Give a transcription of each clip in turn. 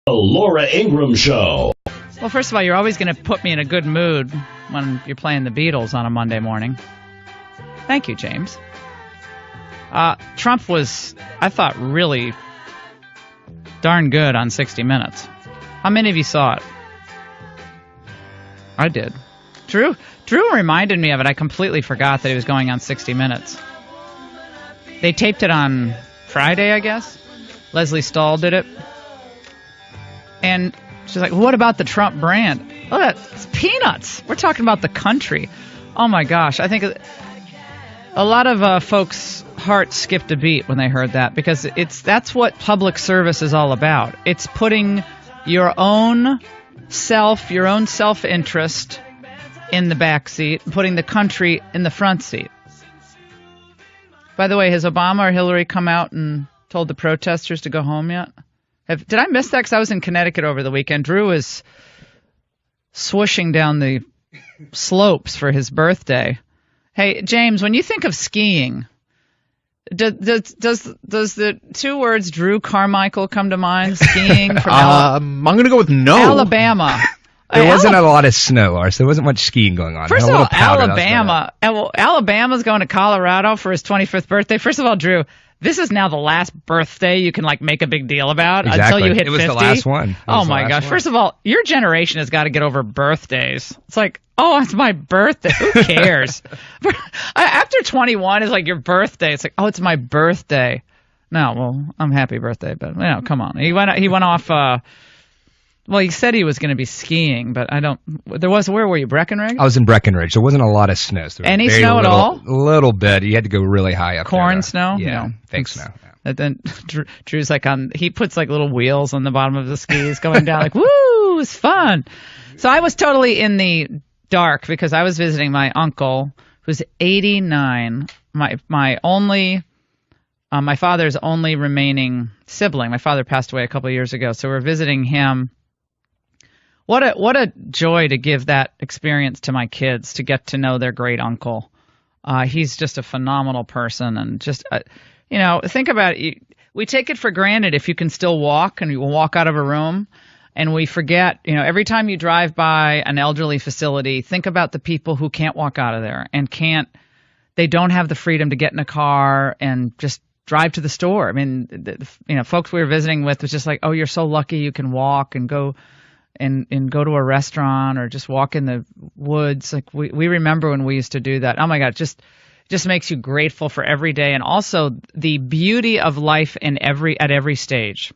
The Laura Ingraham Show. Well, first of all, you're always going to put me in a good mood when you're playing the Beatles on a Monday morning. Thank you, James. Trump was, I thought, really darn good on 60 Minutes. How many of you saw it? I did. Drew reminded me of it. I completely forgot that he was going on 60 Minutes. They taped it on Friday, I guess. Leslie Stahl did it. And she's like, what about the Trump brand? Oh, that's peanuts. We're talking about the country. Oh, my gosh. I think a lot of folks' hearts skipped a beat when they heard that, because that's what public service is all about. It's putting your own self-interest in the back seat, and putting the country in the front seat. By the way, has Obama or Hillary come out and told the protesters to go home yet? Did I miss that? Because I was in Connecticut over the weekend. Drew was swooshing down the slopes for his birthday. Hey, James, when you think of skiing, does the two words Drew Carmichael come to mind? Skiing from I'm going to go with no. Alabama. There wasn't a lot of snow, Lars. There wasn't much skiing going on. First of all, Alabama's going to Colorado for his 25th birthday. First of all, Drew, this is now the last birthday you can make a big deal about until you hit 50. It was the last one. Oh my gosh. First of all, your generation has got to get over birthdays. It's like, oh, it's my birthday. Who cares? After 21 is like your birthday. It's like, oh, it's my birthday. No, well, I'm happy birthday, but come on. He went off. Well, he said he was going to be skiing, but where were you, Breckenridge? I was in Breckenridge. There wasn't a lot of snow. So any snow at all? A little bit. You had to go really high up. Corn snow? Yeah, fake snow. Yeah. And then Drew's he puts little wheels on the bottom of the skis going down woo, it's fun. So I was totally in the dark because I was visiting my uncle who's 89, my father's only remaining sibling. My father passed away a couple of years ago, so we're visiting him. What a joy to give that experience to my kids, to get to know their great uncle. He's just a phenomenal person, and just think about it. We take it for granted if you can still walk and you will walk out of a room, and we forget. Every time you drive by an elderly facility, think about the people who can't walk out of there and they don't have the freedom to get in a car and just drive to the store. I mean, folks we were visiting with was just like, oh, you're so lucky you can walk and go. And go to a restaurant or just walk in the woods. Like we remember when we used to do that. Oh my God, just makes you grateful for every day, and also the beauty of life at every stage.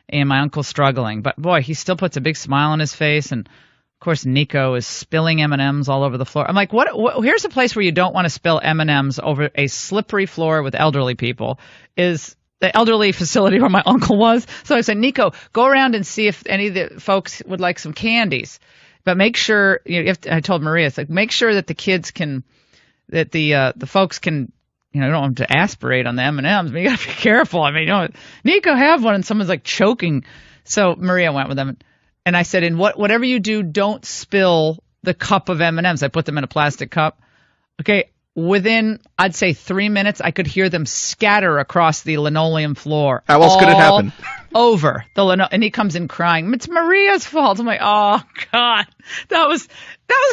And my uncle's struggling, but boy, he still puts a big smile on his face. And of course, Nico is spilling M&Ms all over the floor. I'm like, what? Here's a place where you don't want to spill M&Ms over a slippery floor with elderly people. Is the elderly facility where my uncle was. So I said, Nico, go around and see if any of the folks would like some candies. But make sure, I told Maria, it's like, make sure that the kids that the folks can, you don't want them to aspirate on the M&Ms, but you got to be careful. I mean, Nico, have one, and someone's choking. So Maria went with them. And I said, whatever you do, don't spill the cup of M&Ms. I put them in a plastic cup. Okay. Within, I'd say 3 minutes, I could hear them scatter across the linoleum floor. How else could it happen? Over the linoleum, and he comes in crying. It's Maria's fault. I'm like, oh God, that was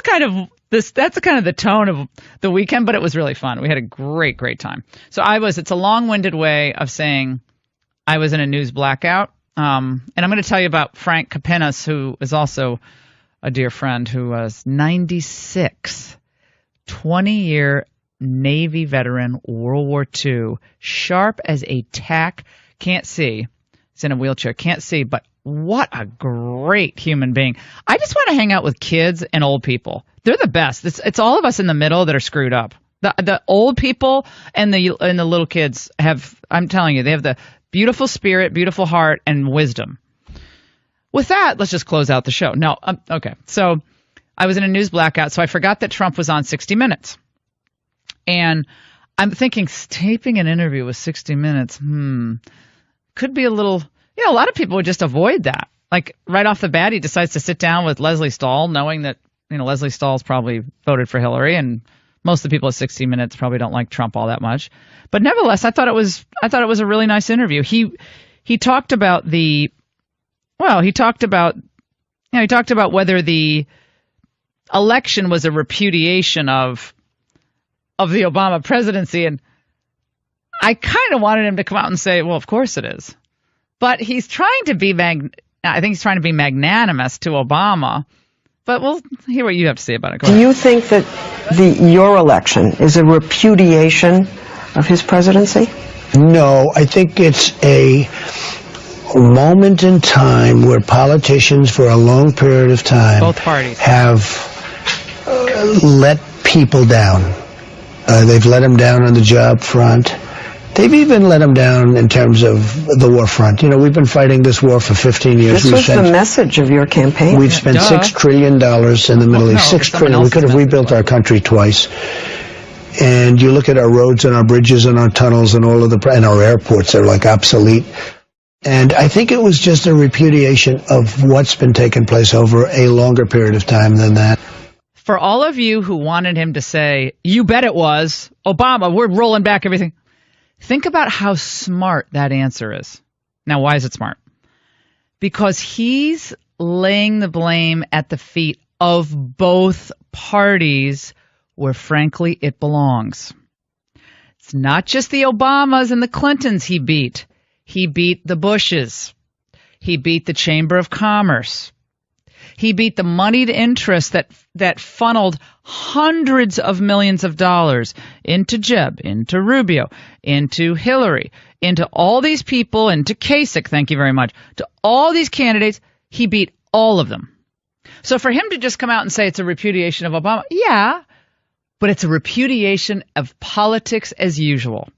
kind of this. That's kind of the tone of the weekend, but it was really fun. We had a great time. So it's a long-winded way of saying I was in a news blackout. And I'm going to tell you about Frank Capenas, who is also a dear friend, who was 96, 20-year Navy veteran, World War II, sharp as a tack, can't see. He's in a wheelchair, can't see, but what a great human being. I just want to hang out with kids and old people. They're the best. It's all of us in the middle that are screwed up. The old people and the little kids I'm telling you, they have the beautiful spirit, beautiful heart, and wisdom. With that, let's just close out the show. No, okay. So I was in a news blackout, so I forgot that Trump was on 60 Minutes. And I'm thinking, taping an interview with 60 Minutes, could be a little, a lot of people would just avoid that. Like right off the bat, he decides to sit down with Leslie Stahl, knowing that, Leslie Stahl's probably voted for Hillary, and most of the people at 60 Minutes probably don't like Trump all that much. But nevertheless, I thought it was a really nice interview. He talked about the Well, he talked about whether the election was a repudiation of the Obama presidency, and I kind of wanted him to come out and say, well, of course it is. But he's trying to be I think he's trying to be magnanimous to Obama. But we'll hear what you have to say about it. Do you think that your election is a repudiation of his presidency? No, I think it's a moment in time where politicians for a long period of time, both parties, have let people down. They've let them down on the job front. They've even let them down in terms of the war front. You know, we've been fighting this war for 15 years. This was the message of your campaign. We've spent $6 trillion in the Middle East. $6 trillion. We could have rebuilt our country twice. And you look at our roads and our bridges and our tunnels and all of and our airports are like obsolete. And I think it was just a repudiation of what's been taking place over a longer period of time than that. For all of you who wanted him to say, you bet it was, Obama, we're rolling back everything. Think about how smart that answer is. Now, why is it smart? Because he's laying the blame at the feet of both parties where, frankly, it belongs. It's not just the Obamas and the Clintons he beat. He beat the Bushes. He beat the Chamber of Commerce. He beat the moneyed interests that funneled hundreds of millions of dollars into Jeb, into Rubio, into Hillary, into all these people, into Kasich, thank you very much, to all these candidates. He beat all of them. So for him to just come out and say it's a repudiation of Obama, yeah, but it's a repudiation of politics as usual,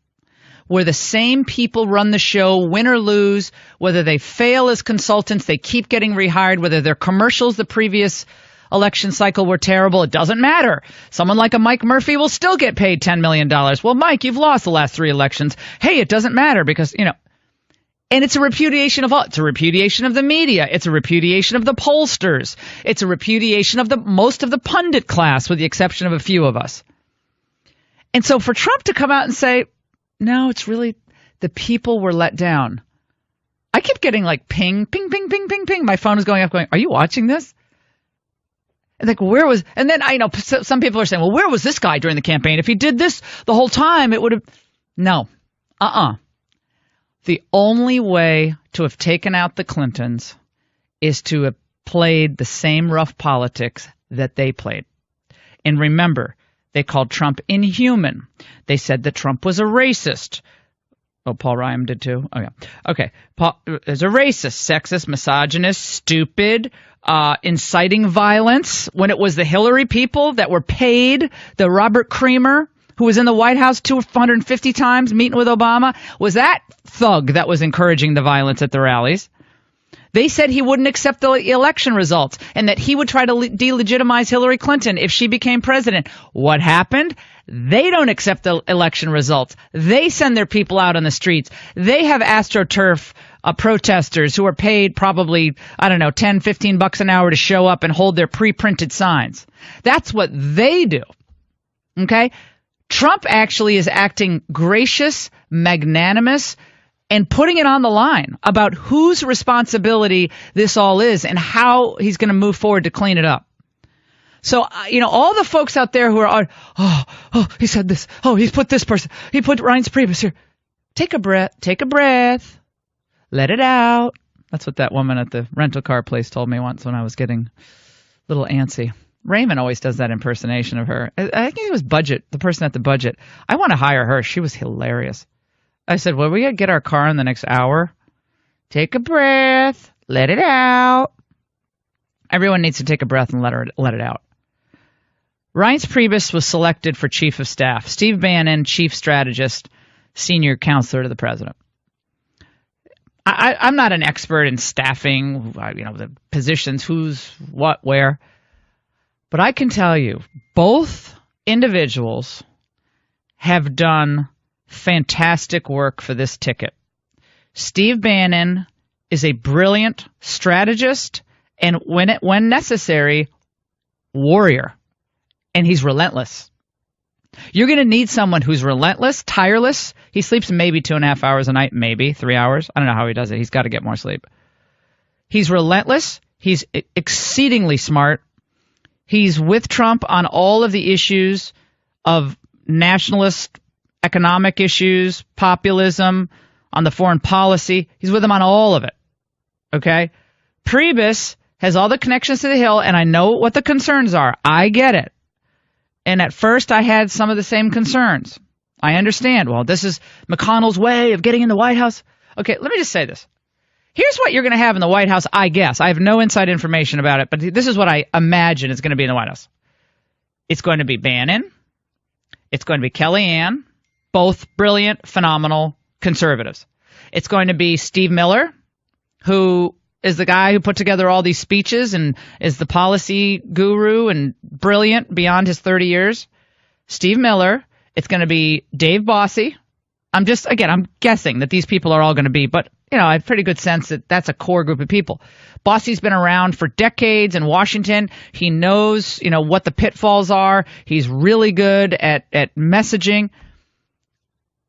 where the same people run the show, win or lose, whether they fail as consultants, they keep getting rehired, whether their commercials the previous election cycle were terrible, it doesn't matter. Someone like a Mike Murphy will still get paid $10 million. Well, Mike, you've lost the last 3 elections. Hey, it doesn't matter because, and it's a repudiation of all. It's a repudiation of the media. It's a repudiation of the pollsters. It's a repudiation of most of the pundit class, with the exception of a few of us. And so for Trump to come out and say, no, it's really the people were let down. I keep getting like ping, ping, ping, ping, ping, ping. My phone is going up going, are you watching this? And like, and then I know some people are saying, well, where was this guy during the campaign? If he did this the whole time, it would have. No. The only way to have taken out the Clintons is to have played the same rough politics that they played. And remember, they called Trump inhuman. They said that Trump was a racist. Oh, Paul Ryan did too? Oh, yeah. Okay. Paul is a racist, sexist, misogynist, stupid, inciting violence. When it was the Hillary people that were paid, the Robert Creamer, who was in the White House 250 times meeting with Obama, was that thug that was encouraging the violence at the rallies. They said he wouldn't accept the election results and that he would try to delegitimize Hillary Clinton if she became president. What happened? They don't accept the election results. They send their people out on the streets. They have AstroTurf protesters who are paid probably, I don't know, $10, $15 an hour to show up and hold their pre-printed signs. That's what they do. Okay? Trump actually is acting gracious, magnanimous, and putting it on the line about whose responsibility this all is and how he's going to move forward to clean it up. So, all the folks out there who are, he said this. Oh, he's put this person. He put Reince Priebus here. Take a breath. Let it out. That's what that woman at the rental car place told me once when I was getting a little antsy. Raymond always does that impersonation of her. I think it was Budget, the person at the Budget. I want to hire her. She was hilarious. I said, well, we got to get our car in the next hour. Take a breath. Let it out. Everyone needs to take a breath and let it out. Reince Priebus was selected for chief of staff. Steve Bannon, chief strategist, senior counselor to the president. I'm not an expert in staffing, the positions, who's, what, where. But I can tell you, both individuals have done fantastic work for this ticket. Steve Bannon is a brilliant strategist and, when necessary, warrior. And he's relentless. You're going to need someone who's relentless, tireless. He sleeps maybe 2.5 hours a night, maybe 3 hours. I don't know how he does it. He's got to get more sleep. He's relentless. He's exceedingly smart. He's with Trump on all of the issues of nationalist economic issues, populism, on the foreign policy. He's with him on all of it. Okay? Priebus has all the connections to the Hill, and I know what the concerns are. I get it. And at first, I had some of the same concerns. I understand. Well, this is McConnell's way of getting in the White House. Okay, let me just say this. Here's what you're going to have in the White House, I guess. I have no inside information about it, but this is what I imagine is going to be in the White House. It's going to be Bannon. It's going to be Kellyanne, both brilliant, phenomenal conservatives. It's going to be Steve Miller, who is the guy who put together all these speeches and is the policy guru and brilliant beyond his 30 years. Steve Miller. It's going to be Dave Bossie. I'm guessing that these people are all going to be, but I have a pretty good sense that that's a core group of people. Bossie's been around for decades in Washington. He knows, what the pitfalls are. He's really good at messaging.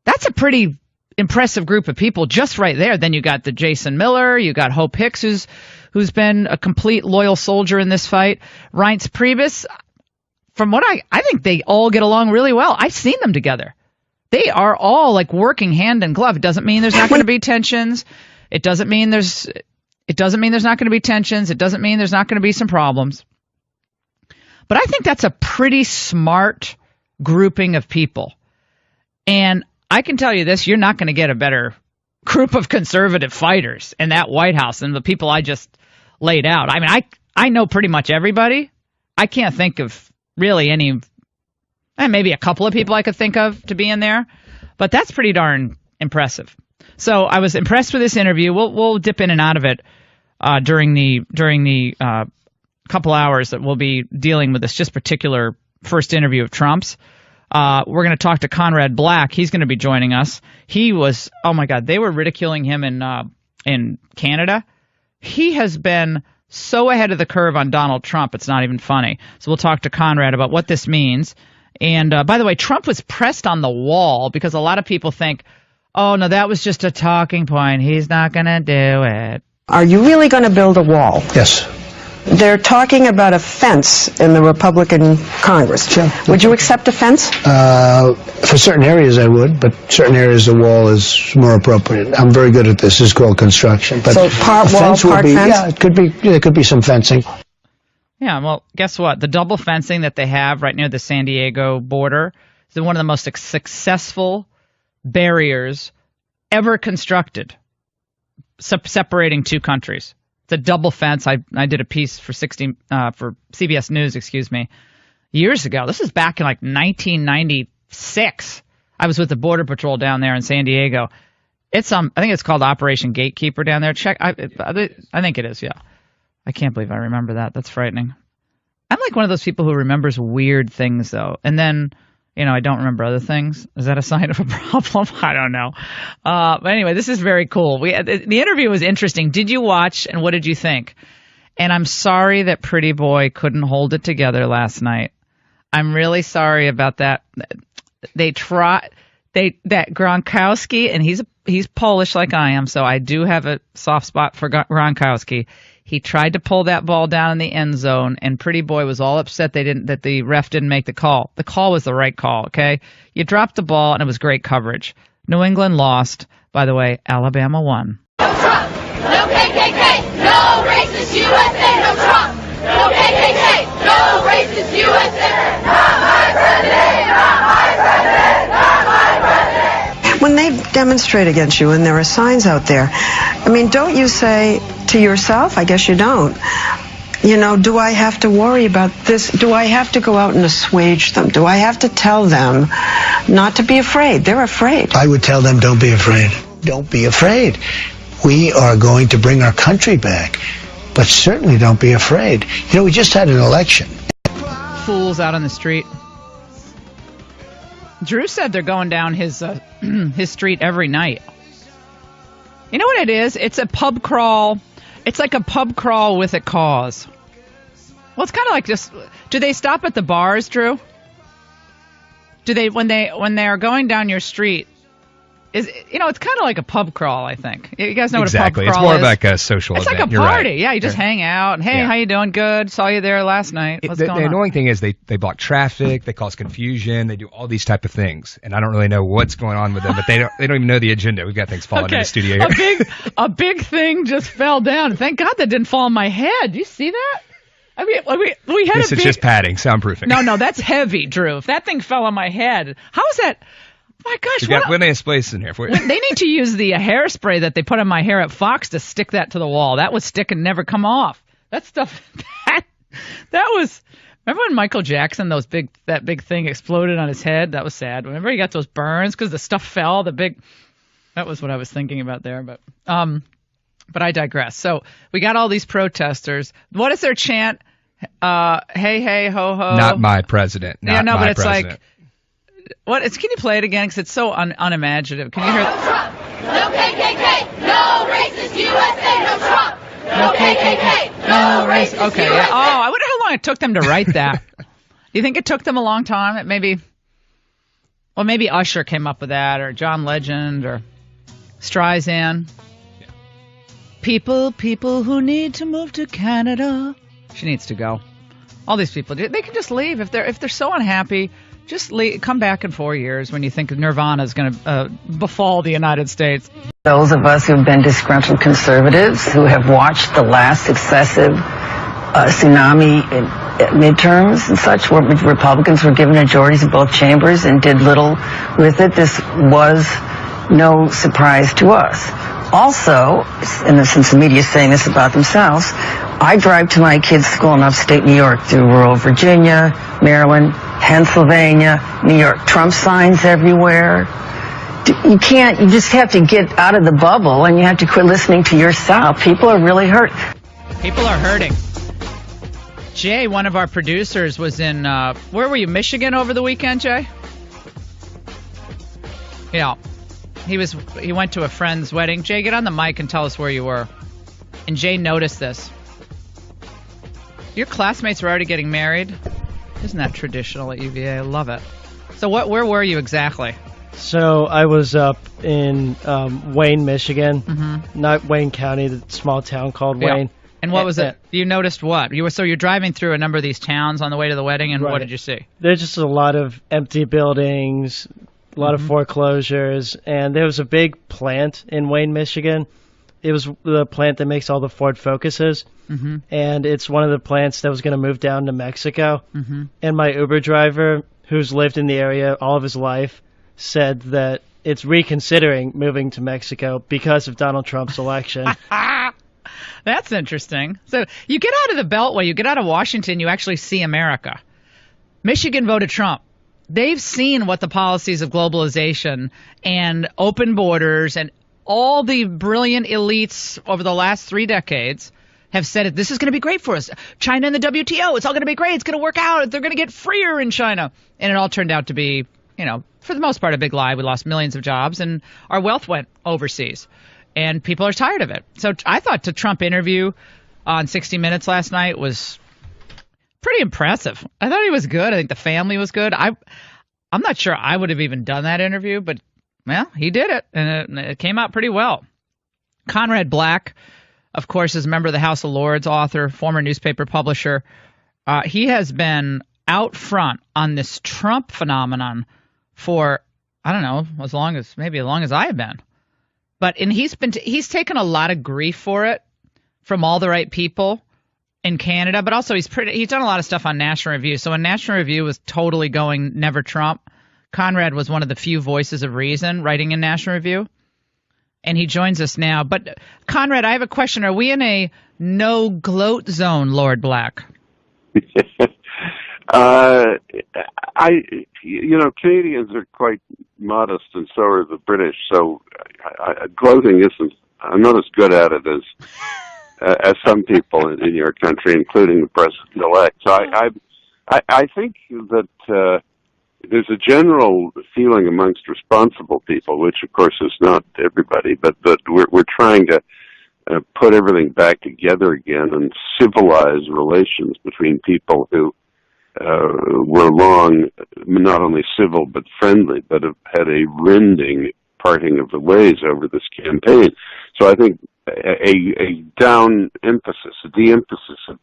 That's a pretty impressive group of people just right there. Then you got the Jason Miller, you got Hope Hicks, who's been a complete loyal soldier in this fight. Reince Priebus, from what I think they all get along really well. I've seen them together. They are all like working hand in glove. It doesn't mean there's not going to be tensions. It doesn't mean there's not going to be tensions. It doesn't mean there's not going to be some problems. But I think that's a pretty smart grouping of people. And I can tell you this, you're not going to get a better group of conservative fighters in that White House than the people I just laid out. I mean, I know pretty much everybody. I can't think of really any, maybe a couple of people I could think of to be in there, but that's pretty darn impressive. So I was impressed with this interview. We'll dip in and out of it during the couple hours that we'll be dealing with this just particular first interview of Trump's. We're going to talk to Conrad Black. He's going to be joining us. He was, oh my God, they were ridiculing him in Canada. He has been so ahead of the curve on Donald Trump, it's not even funny. So we'll talk to Conrad about what this means. And by the way, Trump was pressed on the wall because a lot of people think, oh, no, that was just a talking point. He's not going to do it. Are you really going to build a wall? Yes. They're talking about a fence in the Republican Congress. Sure. Would you accept a fence? For certain areas I would, but certain areas the wall is more appropriate. I'm very good at this. It's called construction. But so part wall, part fence? Yeah, it could be. There could be some fencing. Yeah, well, guess what? The double fencing that they have right near the San Diego border is one of the most successful barriers ever constructed, separating two countries. It's a double fence. I did a piece for for CBS News, years ago. This is back in like 1996. I was with the Border Patrol down there in San Diego. It's I think it's called Operation Gatekeeper down there. Check. I think it is. Yeah. I can't believe I remember that. That's frightening. I'm like one of those people who remembers weird things though, and then I don't remember other things. Is that a sign of a problem? I don't know. But anyway, this is very cool. The interview was interesting. Did you watch, and what did you think? And I'm sorry that Pretty Boy couldn't hold it together last night. I'm really sorry about that. That Gronkowski, and he's Polish like I am, so I do have a soft spot for Gronkowski. He tried to pull that ball down in the end zone, and Pretty Boy was all upset that the ref didn't make the call. The call was the right call, okay? You dropped the ball, and it was great coverage. New England lost. By the way, Alabama won. No Trump! No KKK! No racist USA! No Trump! No KKK! No racist USA! Not my president! Not my president! Not my president! When they demonstrate against you and there are signs out there, don't you say to yourself, I guess you don't, do I have to worry about this? Do I have to go out and assuage them? Do I have to tell them not to be afraid? They're afraid. I would tell them, don't be afraid. Don't be afraid. We are going to bring our country back, but certainly don't be afraid. We just had an election. Fools out on the street. Drew said they're going down his street every night. You know what it is? It's a pub crawl. It's like a pub crawl with a cause. Well, it's kind of like just. Do they stop at the bars, Drew? Do they when they are going down your street? it's kind of like a pub crawl, I think. You guys know Exactly. what a pub It's crawl more is? like a social It's event. like a You're party. right. Yeah, you just hang out. And, hey, Yeah. how you doing? Good. Saw you there last night. What's going The on? annoying thing is they block traffic, they cause confusion, they do all these type of things, and I don't really know what's going on with them. But they don't even know the agenda. We've got things falling in the studio here. A big thing just fell down. Thank God that didn't fall on my head. Do you see that? I mean, we had This is just padding, soundproofing. No, that's heavy, Drew. If that thing fell on my head, how is that? My gosh, We've got plenty of space in here for you. They need to use the hairspray that they put on my hair at Fox to stick that to the wall. That would stick and never come off. That stuff, that was. Remember when Michael Jackson, that big thing exploded on his head? That was sad. Remember he got those burns because the stuff fell. That was what I was thinking about there. But I digress. So we got all these protesters. What is their chant? Hey, hey, ho, ho. Not my president. Not my but it's president. like. Can you play it again? Because it's so unimaginative. Can you hear? No Trump, no KKK, no racist USA, no Trump, no KKK, no racist Okay. USA. Yeah. Oh, I wonder how long it took them to write that. Do you think it took them a long time? Maybe Usher came up with that, or John Legend, or Streisand. Yeah. People who need to move to Canada. She needs to go. All these people, they can just leave if they're so unhappy. Just come back in 4 years when you think Nirvana is going to befall the United States. Those of us who have been disgruntled conservatives who have watched the last successive tsunami midterms and such, where Republicans were given majorities in both chambers and did little with it, this was no surprise to us. Also, and since the media is saying this about themselves, I drive to my kids' school in upstate New York through rural Virginia, Maryland, Pennsylvania, New York. Trump signs everywhere. You just have to get out of the bubble and you have to quit listening to yourself. People are really hurt. People are hurting. Jay, one of our producers, was in, where were you, Michigan over the weekend, Jay? Yeah. He went to a friend's wedding. Jay, get on the mic and tell us where you were. And Jay noticed this. Your classmates were already getting married. Isn't that traditional at UVA? I love it. So where were you exactly? So I was up in Wayne, Michigan, not Wayne County, the small town called Wayne. And what was it? You noticed what? You're driving through a number of these towns on the way to the wedding, and what did you see? There's just a lot of empty buildings, a lot of foreclosures, and there was a big plant in Wayne, Michigan. It was the plant that makes all the Ford Focuses, and it's one of the plants that was going to move down to Mexico. And my Uber driver, who's lived in the area all of his life, said that it's reconsidering moving to Mexico because of Donald Trump's election. That's interesting. So you get out of the Beltway, you get out of Washington, you actually see America. Michigan voted Trump. They've seen what the policies of globalization and open borders and all the brilliant elites over the last 3 decades have said, this is going to be great for us. China and the WTO, it's all going to be great. It's going to work out. They're going to get freer in China. And it all turned out to be, for the most part, a big lie. We lost millions of jobs and our wealth went overseas. And people are tired of it. So I thought the Trump interview on 60 Minutes last night was pretty impressive. I thought he was good. I think the family was good. I'm not sure I would have even done that interview, but, well, he did it, and it came out pretty well. Conrad Black, of course, is a member of the House of Lords, author, former newspaper publisher. He has been out front on this Trump phenomenon for, I don't know, as long as I have been. And he's taken a lot of grief for it from all the right people in Canada, but also he's done a lot of stuff on National Review. So when National Review was totally going never Trump, Conrad was one of the few voices of reason writing in National Review, and he joins us now. But Conrad, I have a question. Are we in a no gloat zone, Lord Black? Canadians are quite modest, and so are the British. So gloating isn't. I'm not as good at it as some people in your country, including the president-elect. So I think that there's a general feeling amongst responsible people, which of course is not everybody, but we're trying to put everything back together again and civilize relations between people who were long not only civil but friendly, but have had a rending parting of the ways over this campaign. So I think a down emphasis, a de-emphasis of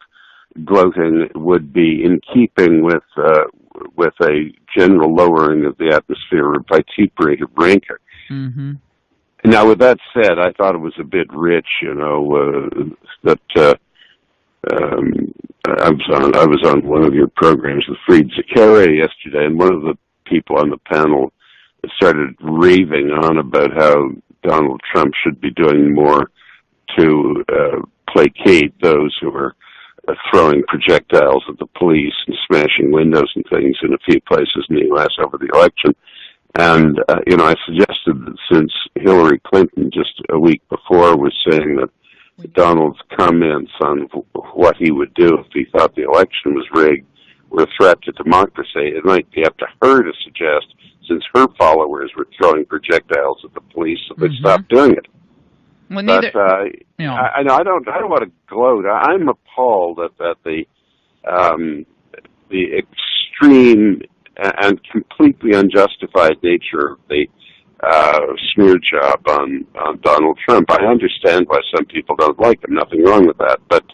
gloating would be in keeping with a general lowering of the atmosphere of vituperative rancor. Mm-hmm. Now, with that said, I thought it was a bit rich, that I was on one of your programs with Fried Zakaria yesterday, and one of the people on the panel started raving on about how Donald Trump should be doing more to placate those who are throwing projectiles at the police and smashing windows and things in a few places in the U.S. over the election. And, I suggested that since Hillary Clinton just a week before was saying that Donald's comments on what he would do if he thought the election was rigged were a threat to democracy, it might be up to her to suggest, since her followers were throwing projectiles at the police, that they stop doing it. Well, but I don't want to gloat. I'm appalled at the extreme and completely unjustified nature of the smear job on Donald Trump. I understand why some people don't like him. Nothing wrong with that. But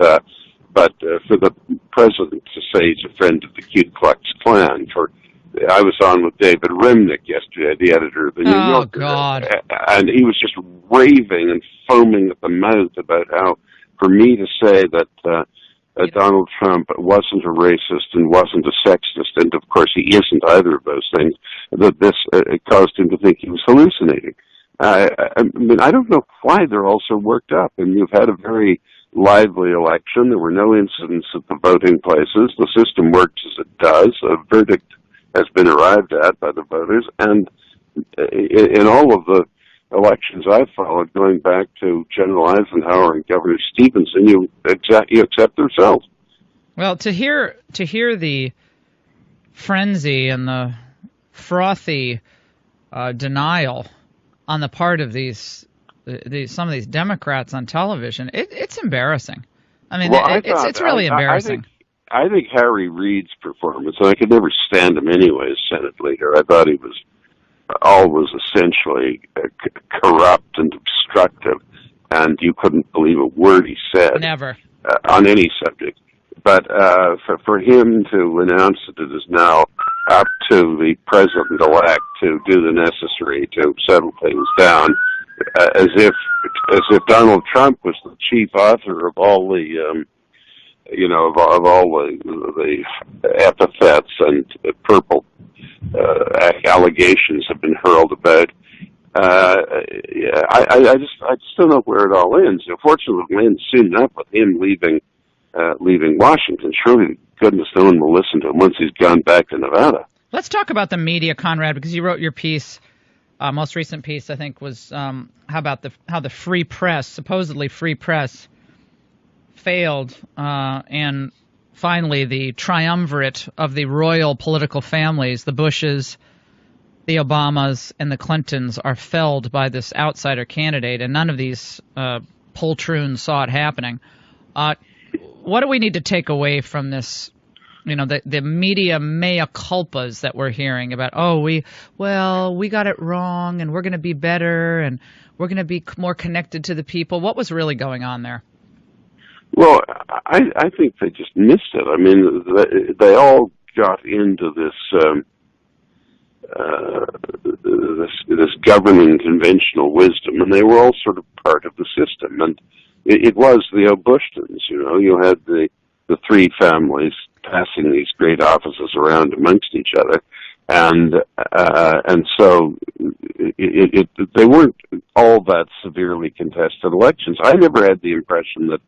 for the president to say he's a friend of the Ku Klux Klan, I was on with David Remnick yesterday, the editor of the New Yorker, and he was just raving and foaming at the mouth about how, for me to say that Donald Trump wasn't a racist and wasn't a sexist, and of course he isn't either of those things, that this caused him to think he was hallucinating. I mean, I don't know why they're all so worked up. And you've had a very lively election. There were no incidents at the voting places. The system works as it does. A verdict has been arrived at by the voters. And in all of the elections I've followed, going back to General Eisenhower and Governor Stevenson, you accept the results. Well, to hear the frenzy and the frothy denial on the part of some of these Democrats on television, it's embarrassing. I mean, it's really embarrassing. I think Harry Reid's performance, and I could never stand him anyway as Senate leader. I thought he was always essentially corrupt and obstructive, and you couldn't believe a word he said. Never. On any subject. But for him to announce that it is now up to the president-elect to do the necessary to settle things down, as if Donald Trump was the chief author of all the of all the epithets and purple allegations have been hurled about. I just don't know where it all ends. Fortunately, it ends soon enough with him leaving Washington. Surely, goodness, no one will listen to him once he's gone back to Nevada. Let's talk about the media, Conrad, because you wrote your piece. Most recent piece, I think, was how the free press, supposedly free press, failed, and finally the triumvirate of the royal political families, the Bushes, the Obamas, and the Clintons, are felled by this outsider candidate, and none of these poltroons saw it happening. What do we need to take away from this? The media mea culpas that we're hearing about, we got it wrong and we're going to be better and we're going to be more connected to the people. What was really going on there? Well, I think they just missed it. I mean, they all got into this governing conventional wisdom, and they were all sort of part of the system. And it was the O'Bushtons, you had the three families passing these great offices around amongst each other, and so they weren't all that severely contested elections. I never had the impression that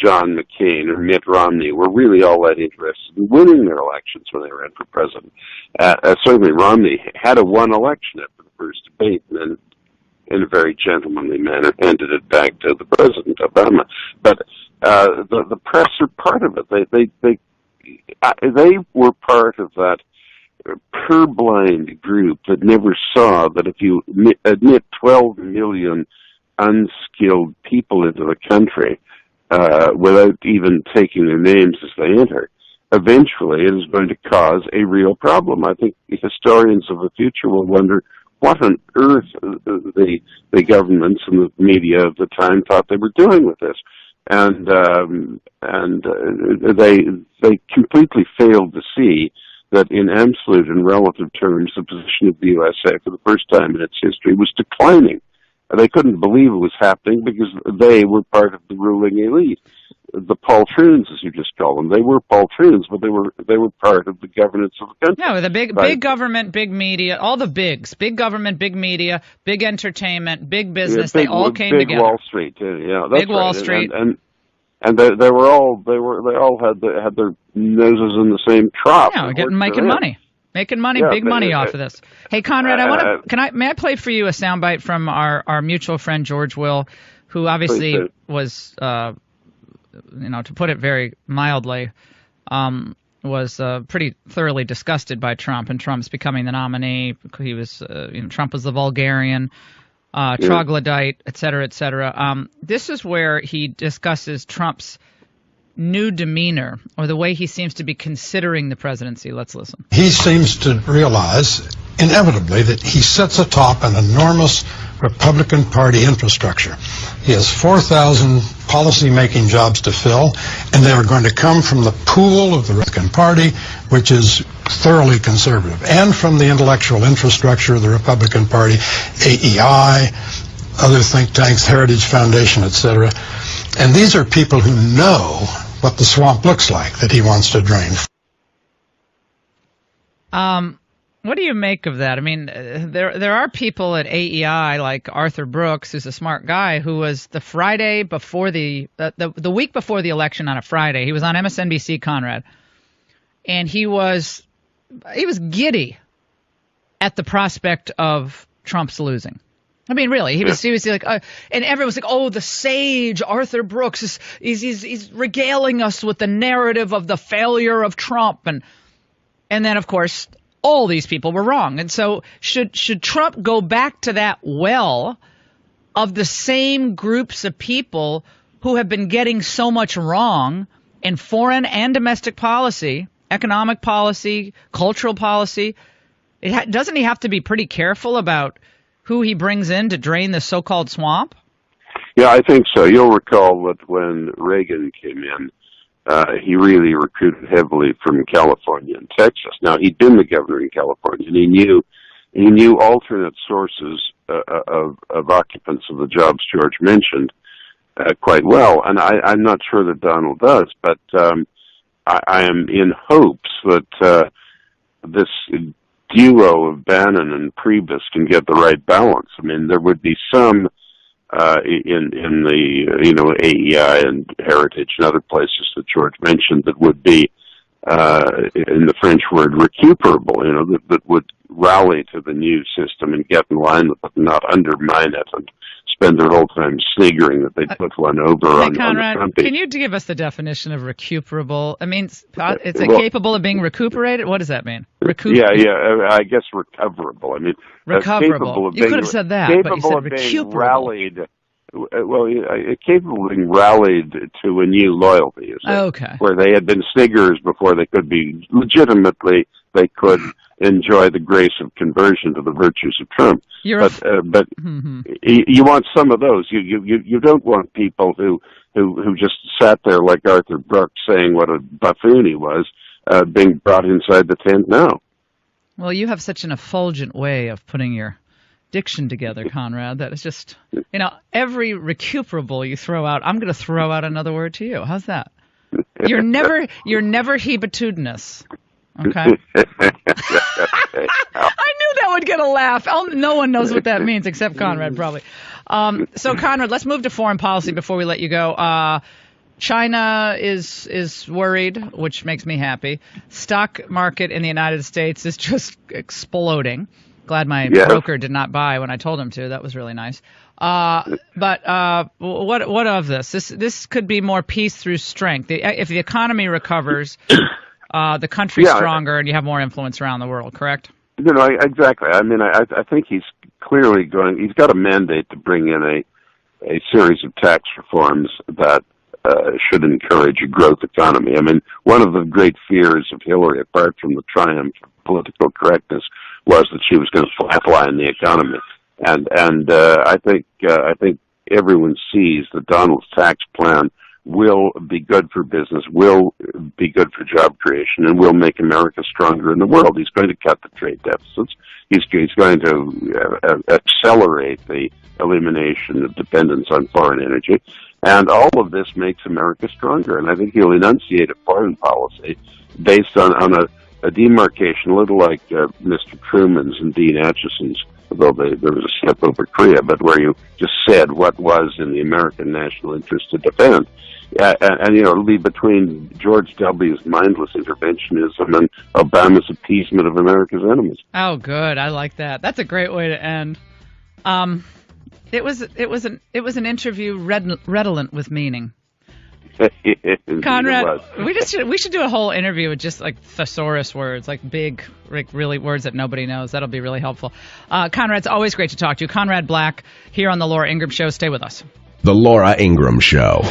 John McCain or Mitt Romney were really all that interested in winning their elections when they ran for president. Certainly Romney had a one election after the first debate, and then in a very gentlemanly manner handed it back to the president, Obama. But the press are part of it. They were part of that purblind group that never saw that if you admit 12 million unskilled people into the country without even taking their names as they enter, eventually it is going to cause a real problem. I think historians of the future will wonder what on earth the governments and the media of the time thought they were doing with this, and they completely failed to see that in absolute and relative terms, the position of the USA for the first time in its history was declining. They couldn't believe it was happening because they were part of the ruling elite. The poltroons, as you just call them, they were poltroons, but they were part of the governance of the country. Yeah, with the big government, big media, all the bigs, big government, big media, big entertainment, big business. They all came together. Big Wall Street, yeah, that's big Wall Street, and they all had their noses in the same trough. Yeah, making money. Making money, big money off of this. Hey, Conrad, may I play for you a soundbite from our mutual friend George Will, who obviously was, to put it very mildly, was pretty thoroughly disgusted by Trump and Trump's becoming the nominee. He was, Trump was the vulgarian, troglodyte, et cetera, et cetera. This is where he discusses Trump's new demeanor, or the way he seems to be considering the presidency. Let's listen. He seems to realize inevitably that he sits atop an enormous Republican Party infrastructure. He has 4,000 policy-making jobs to fill, and they are going to come from the pool of the Republican Party, which is thoroughly conservative, and from the intellectual infrastructure of the Republican Party, AEI, other think tanks, Heritage Foundation, etc. And these are people who know what the swamp looks like that he wants to drain. What do you make of that? I mean, there are people at AEI like Arthur Brooks, who's a smart guy, who was the Friday before the week before the election on a Friday. He was on MSNBC, Conrad, and he was giddy at the prospect of Trump's losing. I mean, really, he was like, and everyone was like, "Oh, the sage Arthur Brooks he's regaling us with the narrative of the failure of Trump," and then of course all these people were wrong. And so should Trump go back to that well of the same groups of people who have been getting so much wrong in foreign and domestic policy, economic policy, cultural policy? Doesn't he have to be pretty careful about who he brings in to drain the so-called swamp? Yeah, I think so. You'll recall that when Reagan came in, he really recruited heavily from California and Texas. Now, he'd been the governor in California, and he knew alternate sources of occupants of the jobs George mentioned quite well. And I'm not sure that Donald does, but I am in hopes that this duo of Bannon and Priebus can get the right balance. I mean, there would be some in the AEI and Heritage and other places that George mentioned that would be in the French word recuperable, that would rally to the new system and get in line with it and not undermine it and spend their whole time sniggering that they put one over on Conrad, the Trumpies. Can you give us the definition of recuperable? I mean, is it capable of being recuperated? What does that mean? Yeah, I guess recoverable. I mean, recoverable. You could have said that, but you said recuperable. Capable of being rallied to a new loyalty. Okay. Where they had been sniggers before they could be legitimately, they could enjoy the grace of conversion to the virtues of Trump. But you want some of those. You don't want people who just sat there like Arthur Brooks saying what a buffoon he was, being brought inside the tent now. Well, you have such an effulgent way of putting your diction together, Conrad, that is just, every recuperable you throw out, I'm going to throw out another word to you. How's that? You're never hebetudinous. Okay. I knew that would get a laugh. No one knows what that means except Conrad, probably. So, Conrad, let's move to foreign policy before we let you go. China is worried, which makes me happy. Stock market in the United States is just exploding. Glad my broker did not buy when I told him to. That was really nice. But what of this? This could be more peace through strength. If the economy recovers, the country's stronger, and you have more influence around the world. Correct? Exactly. I mean, I think he's clearly going. He's got a mandate to bring in a series of tax reforms that should encourage a growth economy. I mean, one of the great fears of Hillary, apart from the triumph of political correctness, was that she was going to flatline the economy. And I think everyone sees that Donald's tax plan will be good for business, will be good for job creation, and will make America stronger in the world. He's going to cut the trade deficits. He's going to accelerate the elimination of dependence on foreign energy. And all of this makes America stronger. And I think he'll enunciate a foreign policy based on a demarcation, a little like Mr. Truman's and Dean Acheson's, although there was a step over Korea, but where you just said what was in the American national interest to defend. And it'll be between George W.'s mindless interventionism and Obama's appeasement of America's enemies. Oh, good. I like that. That's a great way to end. It was an interview redolent with meaning. Conrad, we should do a whole interview with just like thesaurus words, like big, like really words that nobody knows. That'll be really helpful. Conrad, it's always great to talk to you. Conrad Black here on the Laura Ingraham Show. Stay with us. The Laura Ingraham Show.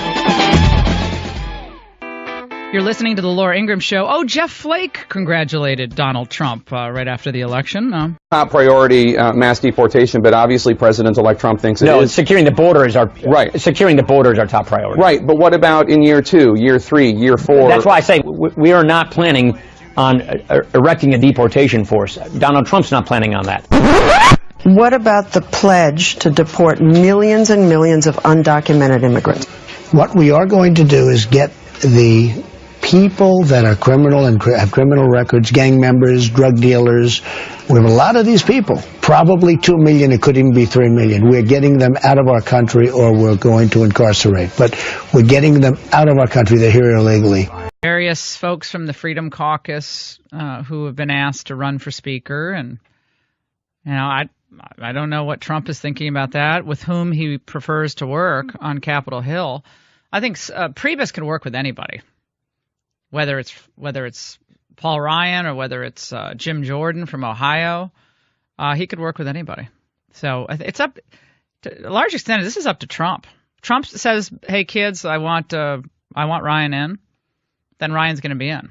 You're listening to the Laura Ingraham Show. Oh, Jeff Flake congratulated Donald Trump right after the election. Top priority, mass deportation, but obviously President-elect Trump thinks it is. No, securing the border is our Securing the border is our top priority. Right, but what about in year 2, year 3, year 4? That's why I say we are not planning on erecting a deportation force. Donald Trump's not planning on that. What about the pledge to deport millions and millions of undocumented immigrants? What we are going to do is get the people that are criminal and have criminal records, gang members, drug dealers. We have a lot of these people, probably 2 million, it could even be 3 million. We're getting them out of our country or we're going to incarcerate. But we're getting them out of our country. They're here illegally. Various folks from the Freedom Caucus who have been asked to run for speaker. And, you know, I don't know what Trump is thinking about that, with whom he prefers to work on Capitol Hill. I think Priebus can work with anybody. Whether it's Paul Ryan or whether it's Jim Jordan from Ohio, he could work with anybody. So it's up to a large extent. This is up to Trump. Trump says, "Hey kids, I want Ryan in," then Ryan's going to be in.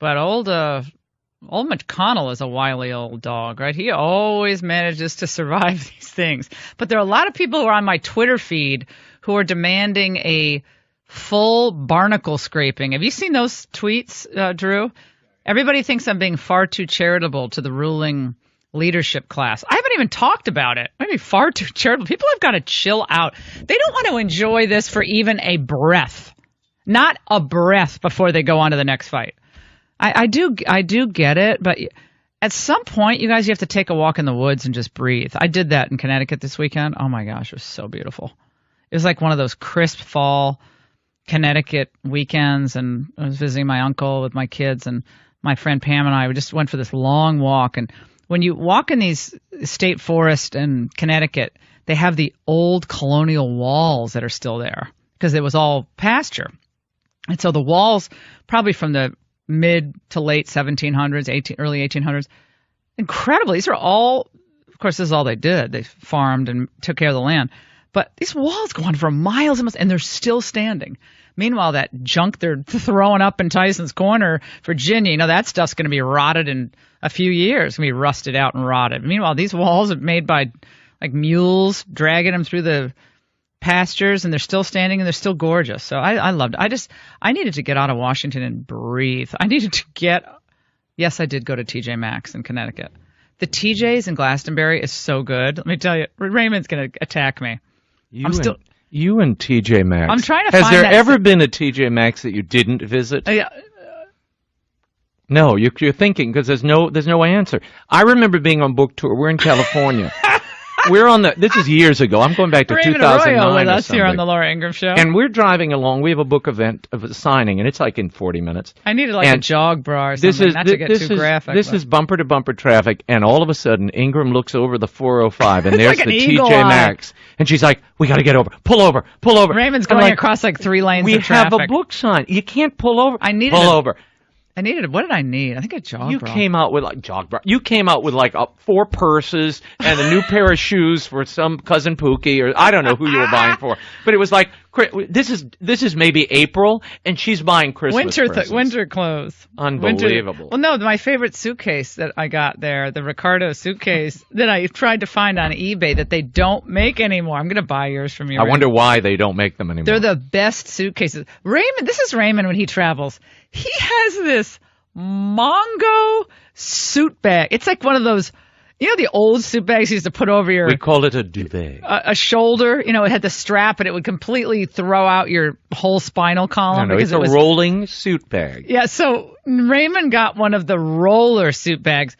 But old McConnell is a wily old dog, right? He always manages to survive these things. But there are a lot of people who are on my Twitter feed who are demanding a full barnacle scraping. Have you seen those tweets, Drew? Everybody thinks I'm being far too charitable to the ruling leadership class. I haven't even talked about it. I'm being far too charitable. People have got to chill out. They don't want to enjoy this for even a breath. Not a breath before they go on to the next fight. I do get it, but at some point, you guys, you have to take a walk in the woods and just breathe. I did that in Connecticut this weekend. Oh my gosh, it was so beautiful. It was like one of those crisp fall Connecticut weekends, and I was visiting my uncle with my kids, and my friend Pam and I, we just went for this long walk. And when you walk in these state forests in Connecticut, they have the old colonial walls that are still there because it was all pasture. And so the walls, probably from the mid to late 1700s, early 1800s, incredible. These are all, of course, this is all they did. They farmed and took care of the land. But these walls go on for miles and miles, and they're still standing. Meanwhile, that junk they're throwing up in Tyson's Corner, Virginia, that stuff's going to be rotted in a few years. It's going to be rusted out and rotted. Meanwhile, these walls are made by like mules dragging them through the pastures, and they're still standing, and they're still gorgeous. So I loved it. I needed to get out of Washington and breathe. I needed to yes, I did go to TJ Maxx in Connecticut. The TJ's in Glastonbury is so good. Let me tell you, Raymond's going to attack me. You and TJ Maxx. I'm trying to find that. Has there ever been a TJ Maxx that you didn't visit? No, you're thinking because there's no answer. I remember being on book tour. We're in California. This is years ago. I'm going back to Raymond 2009 Arroyo with or us something. Here on the Laura Ingraham Show. And we're driving along. We have a book event of a signing, and it's like in 40 minutes. I needed a jog bra or something, not to get too graphic. This is bumper-to-bumper traffic, and all of a sudden, Ingram looks over the 405, and there's like the TJ Maxx. And she's like, we got to get over. Pull over. Raymond's going across like 3 lanes of traffic. We have a book sign. You can't pull over. Pull over. What did I need? I think a jog bra. You came out with jog bra. You came out with 4 purses and a new pair of shoes for some cousin Pookie, or I don't know who you were buying for. But it was like, This is maybe April, and she's buying Christmas presents. Winter clothes. Unbelievable. Well, no, my favorite suitcase that I got there, the Ricardo suitcase that I tried to find on eBay that they don't make anymore. I'm going to buy yours from you. I wonder why they don't make them anymore. They're the best suitcases. Raymond, this is Raymond when he travels. He has this Mongo suit bag. It's like one of those, the old suit bags you used to put over your... We call it a duvet. A shoulder. It had the strap, and it would completely throw out your whole spinal column. No, it's a rolling suit bag. Yeah, so Raymond got one of the roller suit bags.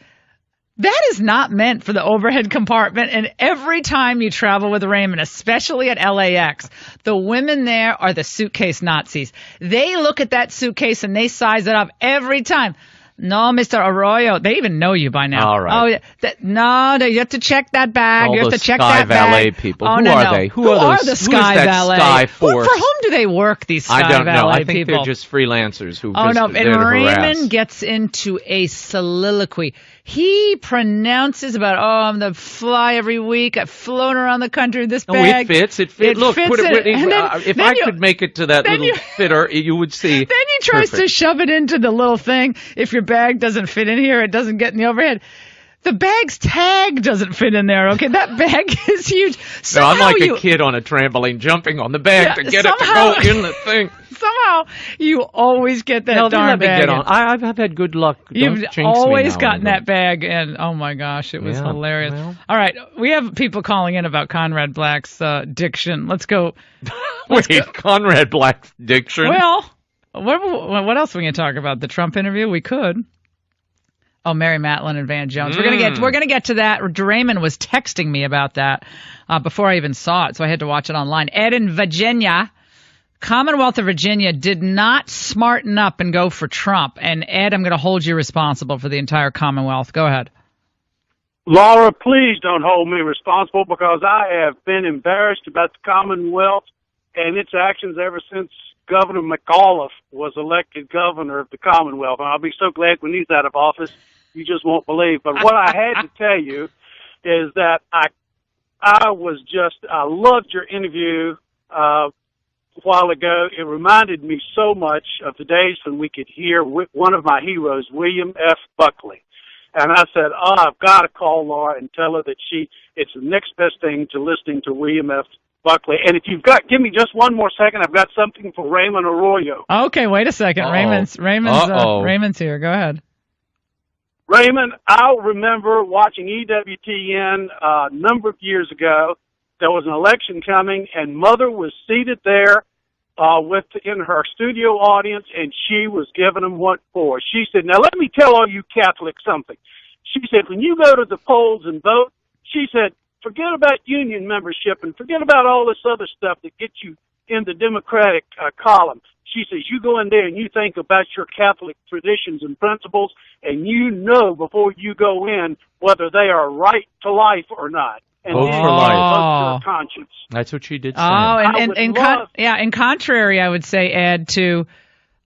That is not meant for the overhead compartment, and every time you travel with Raymond, especially at LAX, the women there are the suitcase Nazis. They look at that suitcase and they size it up every time. No, Mr. Arroyo. They even know you by now. All right. Oh, yeah. No, you have to check that bag. All you have the to check Sky that Valet bag. people. Oh, Who no, are no. they? Who are the Sky Valet? Sky Force? For whom do they work, these Sky Valet people? I don't know. I think they're just freelancers who Oh, just no. there And to harass. Raymond gets into a soliloquy. He pronounces about, I'm the fly every week. I've flown around the country with this bag. Oh, it fits. Look, fits put it. If I you, could make it to that little fitter, you would see. Then he tries to shove it into the little thing. If your bag doesn't fit in here, it doesn't get in the overhead. The bag's tag doesn't fit in there, okay? That bag is huge. Somehow I'm like a kid on a trampoline jumping on the bag to get it to go in the thing. Somehow you always get that darn bag. Get on. I've had good luck. You've always gotten that bag, and oh my gosh, it was hilarious. Well. All right, we have people calling in about Conrad Black's diction. Let's go. Conrad Black's diction? Well, what else are we going to talk about? The Trump interview? We could. Oh, Mary Matlin and Van Jones. We're gonna get to that. Raymond was texting me about that before I even saw it, so I had to watch it online. Ed in Virginia, Commonwealth of Virginia, did not smarten up and go for Trump. And Ed, I'm going to hold you responsible for the entire Commonwealth. Go ahead. Laura, please don't hold me responsible because I have been embarrassed about the Commonwealth and its actions ever since Governor McAuliffe was elected governor of the Commonwealth. And I'll be so glad when he's out of office, you just won't believe. But what I had to tell you is that I loved your interview a while ago. It reminded me so much of the days when we could hear one of my heroes, William F. Buckley. And I said, I've got to call Laura and tell her that it's the next best thing to listening to William F. Buckley. And if give me just one more second, I've got something for Raymond Arroyo. Okay, wait a second. Raymond's here. Go ahead. Raymond, I remember watching EWTN a number of years ago. There was an election coming, and Mother was seated there in her studio audience, and she was giving them what for. She said, now let me tell all you Catholics something. She said, when you go to the polls and vote, she said, forget about union membership and forget about all this other stuff that gets you in the Democratic column. She says, you go in there and you think about your Catholic traditions and principles, and you know before you go in whether they are right to life or not. And vote for life. Vote your conscience. That's what she did say. In contrary, I would say, Ed, to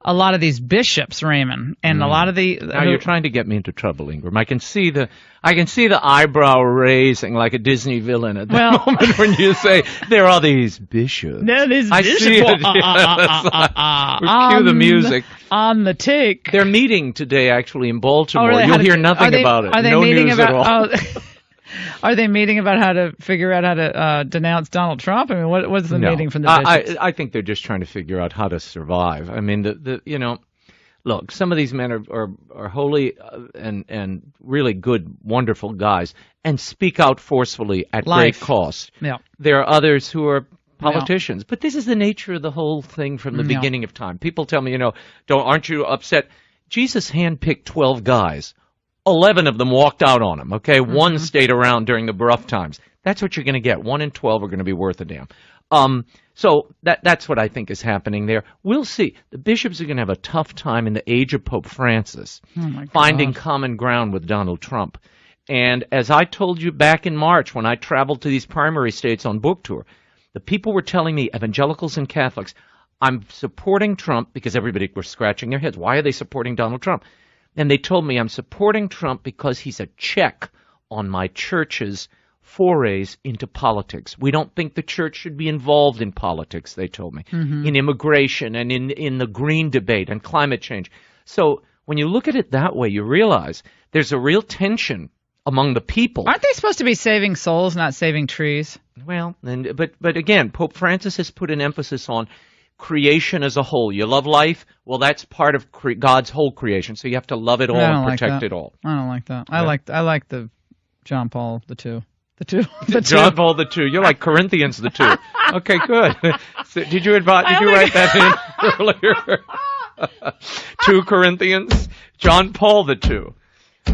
a lot of these bishops, Raymond, and a lot of the. Now you're trying to get me into trouble, Ingram. I can see the eyebrow raising like a Disney villain at that moment when you say there are these bishops. I see it. Cue the music on the take. They're meeting today, actually, in Baltimore. You'll hear nothing about it. No news at all. Are they meeting about how to figure out how to denounce Donald Trump? I mean, what's the meeting from the bishops? I think they're just trying to figure out how to survive. I mean, look, some of these men are holy and really good, wonderful guys and speak out forcefully at great cost. Yeah. There are others who are politicians, but this is the nature of the whole thing from the beginning of time. People tell me, aren't you upset? Jesus handpicked 12 guys. 11 of them walked out on him, okay? Mm-hmm. One stayed around during the rough times. That's what you're going to get. 1 in 12 are going to be worth a damn. So that's what I think is happening there. We'll see. The bishops are going to have a tough time in the age of Pope Francis finding common ground with Donald Trump. And as I told you back in March when I traveled to these primary states on book tour, the people were telling me, evangelicals and Catholics, I'm supporting Trump because everybody was scratching their heads. Why are they supporting Donald Trump? And they told me I'm supporting Trump because he's a check on my church's forays into politics. We don't think the church should be involved in politics, they told me, in immigration and in the green debate and climate change. So when you look at it that way, you realize there's a real tension among the people. Aren't they supposed to be saving souls, not saving trees? Well, but again, Pope Francis has put an emphasis on creation as a whole. You love life? Well, that's part of God's whole creation, so you have to love it all and protect it all. I don't like that. Yeah. I like the John Paul II. John Paul II. You're like Corinthians the two. Okay, good. So did you write that in earlier? 2 Corinthians. John Paul II.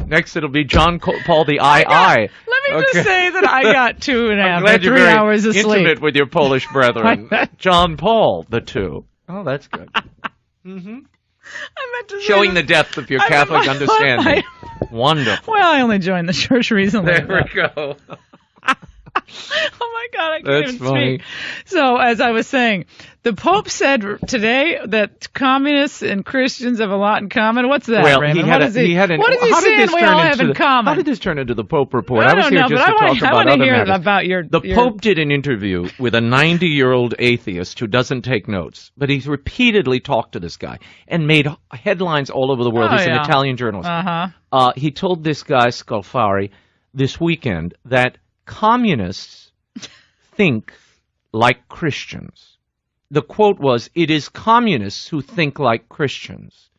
Next, it'll be John Paul the II. Let me just say that I got 2.5 or 3 hours of sleep. Intimate with your Polish brethren. John Paul II. Oh, that's good. I meant to showing the depth of your Catholic understanding. Wonderful. Well, I only joined the church recently. There we go. Oh my God, I can't even funny. speak. So, as I was saying, the Pope said today that communists and Christians have a lot in common. What's that, well, Raymond? What is he saying we all have in common? How did this turn into the Pope Report? I was don't here know, just but to talk about I want to other hear matters. about your... The Pope did an interview with a 90-year-old atheist who doesn't take notes, but he's repeatedly talked to this guy and made headlines all over the world. He's an Italian journalist. He told this guy, Scalfari, this weekend that communists think like Christians. The quote was, "It is communists who think like Christians."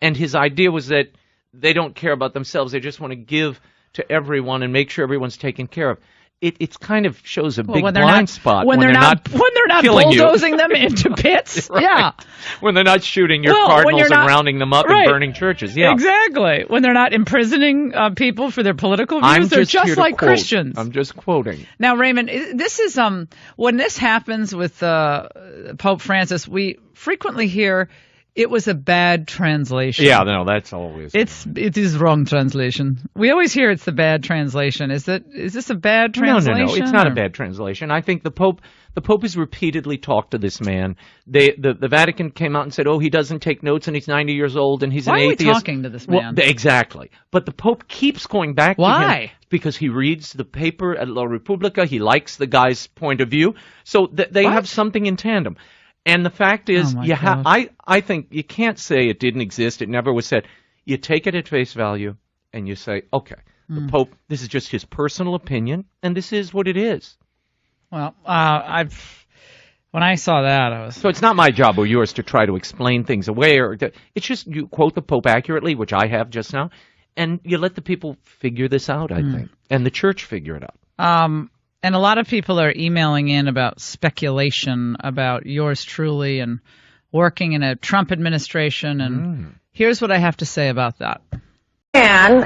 And his idea was that they don't care about themselves. They just want to give to everyone and make sure everyone's taken care of. It kind of shows a big blind spot when they're not bulldozing them into pits. Right. Yeah. When they're not shooting your cardinals and rounding them up and burning churches. Yeah. Exactly. When they're not imprisoning people for their political views, they're just like Christians. I'm just quoting. Now, Raymond, this is when this happens with Pope Francis, we frequently hear it was a bad translation. Yeah, no, that's always. It is wrong translation. We always hear it's the bad translation. Is this a bad translation? No, it's not a bad translation. I think the Pope has repeatedly talked to this man. The Vatican came out and said, "Oh, he doesn't take notes and he's 90 years old and he's an atheist." Why are we talking to this man? Well, exactly. But the Pope keeps going back to him. Why? Because he reads the paper at La Repubblica. He likes the guy's point of view. So they have something in tandem. And the fact is, I think you can't say it didn't exist. It never was said. You take it at face value and you say, okay, the Pope, this is just his personal opinion, and this is what it is. Well, when I saw that, I was... So it's not my job or yours to try to explain things away. It's just you quote the Pope accurately, which I have just now, and you let the people figure this out, I think, and the church figure it out. And a lot of people are emailing in about speculation about yours truly and working in a Trump administration. And here's what I have to say about that. And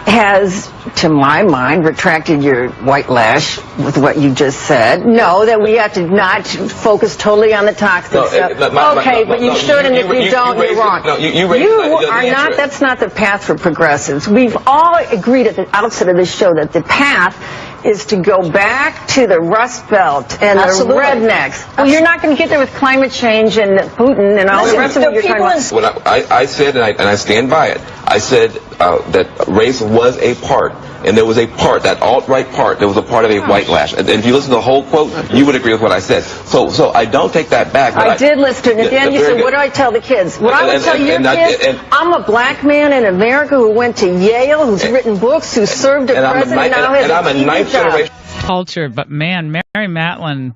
has, to my mind, retracted your white lash with what you just said. No, that we have to not focus totally on the toxic stuff. But you should, and if you don't, you're wrong. You are not, that's not the path for progressives. We've all agreed at the outset of this show that the path is to go back to the Rust Belt and the rednecks. Well, you're not going to get there with climate change and Putin and all the rest of what you're talking about. What I said, and I stand by it, I said that race was a part, and there was a part, that alt-right part, there was a part of a white lash. And if you listen to the whole quote, you would agree with what I said. So I don't take that back. I did listen to it. And then you said, what do I tell the kids? What I would tell your kids, I'm a black man in America who went to Yale, who's written books, who served a president, now has a TV job. Culture, but man, Mary Matlin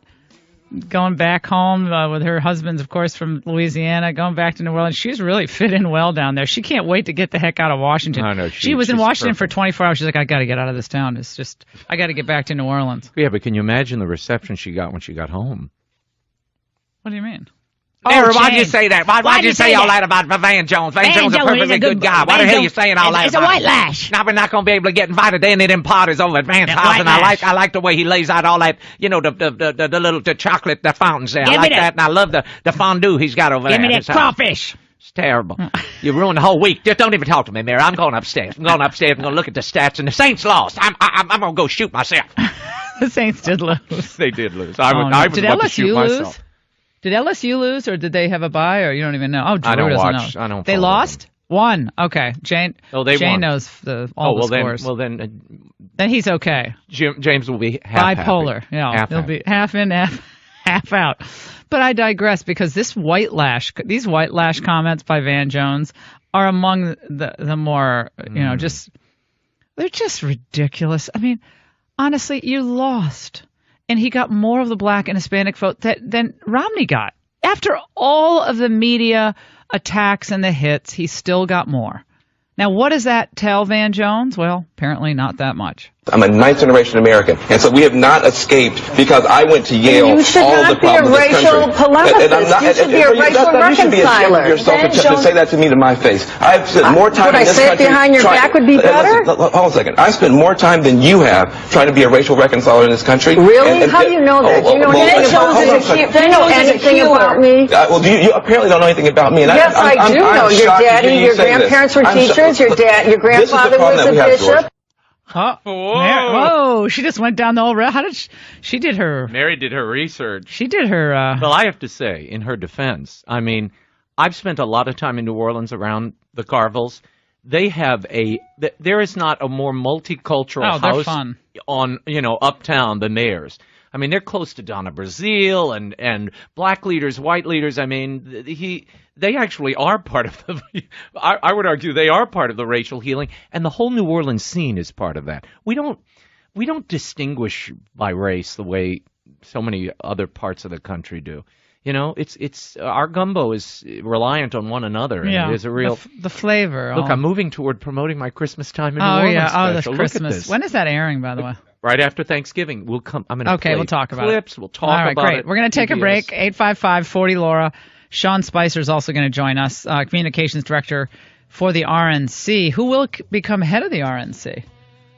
going back home with her husband, of course, from Louisiana, going back to New Orleans. She's really fit in well down there. She can't wait to get the heck out of Washington. I know, she was in Washington for 24 hours. She's like, I got to get out of this town. It's just, I got to get back to New Orleans. Yeah, but can you imagine the reception she got when she got home? What do you mean? Mary, why'd you say that? Why'd you say all that about Van Jones? Van Jones is a perfectly good guy. Why the hell are you saying all that? It's a white lash. Now we're not going to be able to get invited to any of them parties over at Van's house, and I like the way he lays out all that, you know, the chocolate, the fountains there. I like that, and I love the fondue he's got over there. Give me that crawfish. It's terrible. You ruined the whole week. Just don't even talk to me, Mary. I'm going upstairs. I'm going to look at the stats, and the Saints lost. I'm going to go shoot myself. The Saints did lose. They did lose. I was about to shoot myself. Did LSU lose, or did they have a bye, or you don't even know? Oh, Drew I don't doesn't watch. know. I don't. They lost? Them. Won. Okay. Jane. Oh, they Jane won. knows all the scores. Then then he's okay. James will be half bipolar. Happy. Yeah, he'll be half in, half out. But I digress because these white lash comments by Van Jones are among the more, they're just ridiculous. I mean, honestly, you lost. And he got more of the black and Hispanic vote than Romney got. After all of the media attacks and the hits, he still got more. Now, what does that tell Van Jones? Well, apparently not that much. I'm a ninth-generation American, and so we have not escaped because I went to Yale. You should all not the problems be a racial polemicist. You should be a racial reconciler. You should be ashamed of yourself to say that to me to my face. I've spent more time in this country. Would I say it behind your back would be better? Hold on a second. I spent more time than you have trying to be a racial reconciler in this country. Really? How do you know that? Do you know anything about me? Well, you apparently don't know anything about me. Yes, I do know. Your daddy, your grandparents were teachers. Your grandfather was a bishop. Whoa! She just went down the whole road. How did she did her? Mary did her research. She did her. Well, I have to say, in her defense, I mean, I've spent a lot of time in New Orleans around the Carvels. They have there is not a more multicultural house on uptown than theirs. I mean, they're close to Donna Brazile and black leaders, white leaders. I mean, they actually are part of the. I would argue they are part of the racial healing, and the whole New Orleans scene is part of that. We don't distinguish by race the way so many other parts of the country do. It's our gumbo is reliant on one another. And yeah, there's a real the flavor. Look, I'm moving toward promoting my Christmas time in New Orleans. That's Christmas. When is that airing, by the way? Right after Thanksgiving. We'll come. I'm going to play we'll talk about clips. We'll talk about it. All right, great. We're going to take a break. 855-40-LAURA. Sean Spicer is also going to join us, communications director for the RNC. Who will become head of the RNC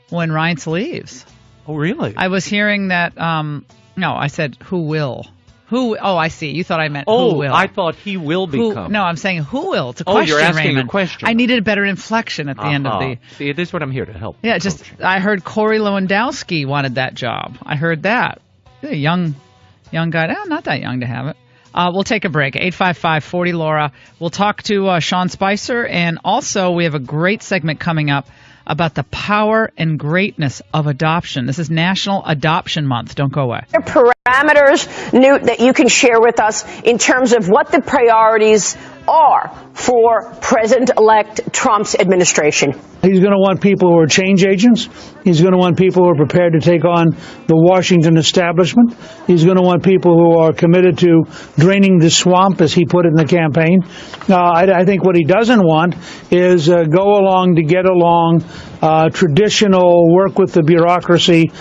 when Reince leaves? Oh, really? I was hearing that. No, I said who will. Who? Oh, I see. You thought I meant who will. I thought he will become. No, I'm saying who will. It's a question, you're asking Raymond. a question. I needed a better inflection at the end of the. See, this is what I'm here to help. Yeah, I heard Corey Lewandowski wanted that job. I heard that. A young guy. No, not that young to have it. We'll take a break. 855-40-LAURA. We'll talk to Sean Spicer, and also we have a great segment coming up about the power and greatness of adoption. This is National Adoption Month. Don't go away. Parameters, Newt, that you can share with us in terms of what the priorities are for President-elect Trump's administration? He's going to want people who are change agents. He's going to want people who are prepared to take on the Washington establishment. He's going to want people who are committed to draining the swamp, as he put it in the campaign. I think what he doesn't want is go along to get along, traditional work with the bureaucracy,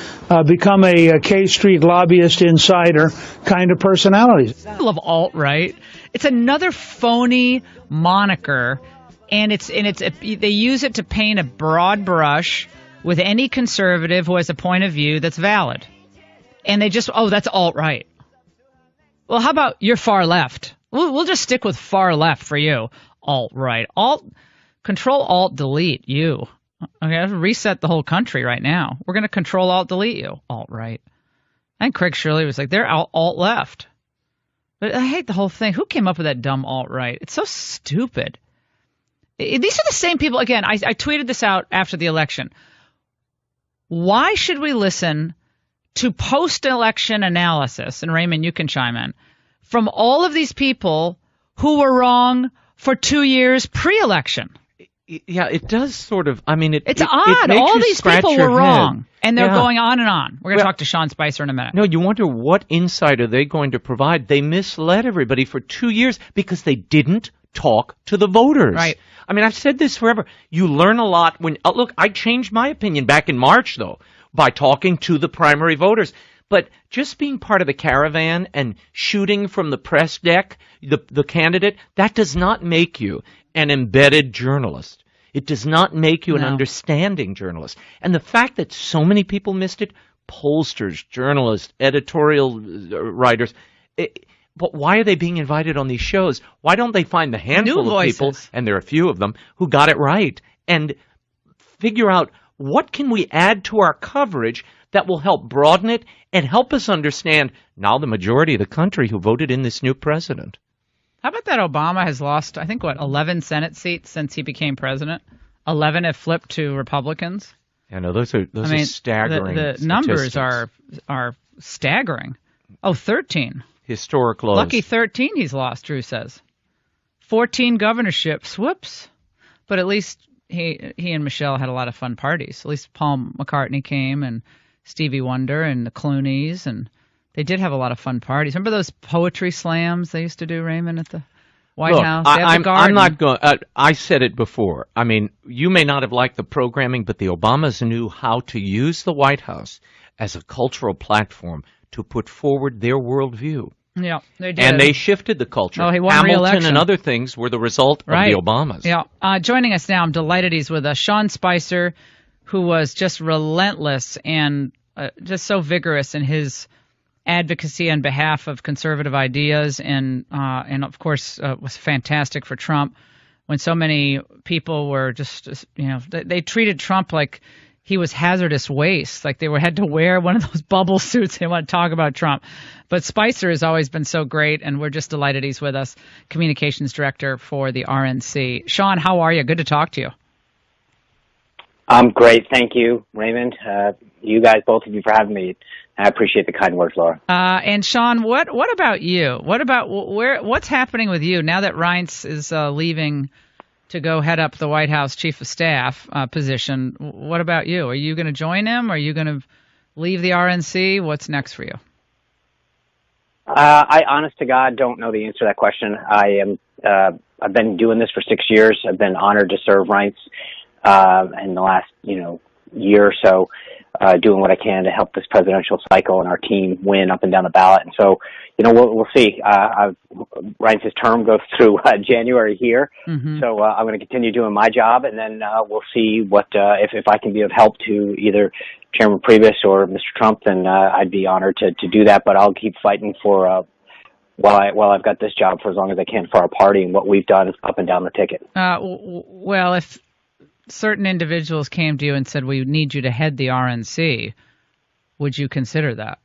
become a K Street lobbyist insider kind of personalities. I love alt-right. It's another phony moniker, and they use it to paint a broad brush with any conservative who has a point of view that's valid. And they just, that's alt-right. Well, how about you're far left? We'll just stick with far left for you. Alt-right. Control Alt Delete you. Okay, let's reset the whole country right now. We're going to Control Alt Delete you. Alt-right. I think Craig Shirley was like, they're alt-left. But I hate the whole thing. Who came up with that dumb alt-right? It's so stupid. These are the same people. Again, I tweeted this out after the election. Why should we listen to post-election analysis, and Raymond, you can chime in, from all of these people who were wrong for 2 years pre-election? Yeah, it does sort of, it's odd. All these people were wrong, and they're going on and on. We're going to talk to Sean Spicer in a minute. No, you wonder what insight are they going to provide? They misled everybody for 2 years because they didn't talk to the voters. Right. I've said this forever. You learn a lot when, look, I changed my opinion back in March, though, by talking to the primary voters. But just being part of the caravan and shooting from the press deck, the candidate, that does not make you an embedded journalist. It does not make you an understanding journalist. And the fact that so many people missed it, pollsters, journalists, editorial writers, but why are they being invited on these shows? Why don't they find the handful of people, and there are a few of them, who got it right, and figure out what can we add to our coverage that will help broaden it and help us understand now the majority of the country who voted in this new president. How about that Obama has lost, 11 Senate seats since he became president? 11 have flipped to Republicans. I know those are staggering. The numbers are staggering. Oh, 13. Historic lows. Lucky 13 he's lost, Drew says. 14 governorships. Whoops. But at least he and Michelle had a lot of fun parties. At least Paul McCartney came and Stevie Wonder and the Clooneys, and they did have a lot of fun parties. Remember those poetry slams they used to do, Raymond, at the White House? I'm not going. I said it before. I mean, you may not have liked the programming, but the Obamas knew how to use the White House as a cultural platform to put forward their worldview. Yeah, they did. And they shifted the culture. Oh, he won Hamilton re-election. and other things were the result of the Obamas. Yeah. Joining us now, I'm delighted he's with us, Sean Spicer, who was just relentless and just so vigorous in his advocacy on behalf of conservative ideas, and of course was fantastic for Trump when so many people were just they treated Trump like he was hazardous waste, like they had to wear one of those bubble suits. They want to talk about Trump. But Spicer has always been so great, and we're just delighted he's with us, communications director for the RNC. Sean, how are you? Good to talk to you. I'm great. Thank you, Raymond. You guys, both of you, for having me. I appreciate the kind words, Laura. And Sean, what about you? What's happening with you now that Reince is leaving to go head up the White House Chief of Staff position? What about you? Are you going to join him? Are you going to leave the RNC? What's next for you? I, honest to God, don't know the answer to that question. I've been doing this for 6 years. I've been honored to serve Reince in the last, year or so, doing what I can to help this presidential cycle and our team win up and down the ballot. And so, we'll see. Reince's term goes through January here. Mm-hmm. So I'm going to continue doing my job, and then we'll see what if I can be of help to either Chairman Priebus or Mr. Trump, then I'd be honored to do that. But I'll keep fighting for while I've got this job for as long as I can for our party and what we've done up and down the ticket. Well, if certain individuals came to you and said, we need you to head the RNC, would you consider that?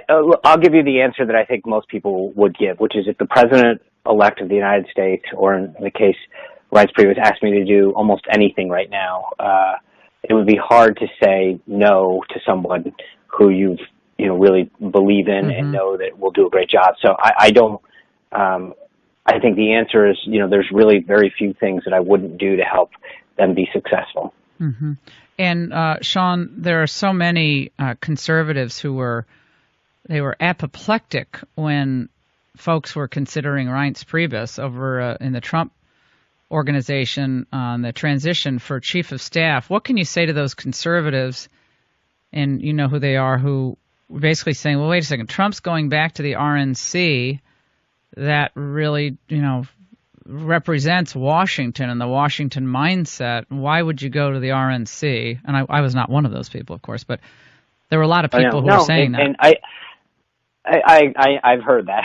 I'll give you the answer that I think most people would give, which is if the president-elect of the United States, or in the case Reince Priebus, asked me to do almost anything right now, it would be hard to say no to someone who you've really believe in mm-hmm. and know that will do a great job. So I don't. I think the answer is there's really very few things that I wouldn't do to help them be successful. Mm-hmm. And Sean, there are so many conservatives who were apoplectic when folks were considering Reince Priebus over in the Trump organization on the transition for chief of staff. What can you say to those conservatives, and you know who they are, who were basically saying, well, wait a second, Trump's going back to the RNC, that really, represents Washington and the Washington mindset. Why would you go to the RNC? And I was not one of those people, of course, but there were a lot of people who were saying that. And I've heard that.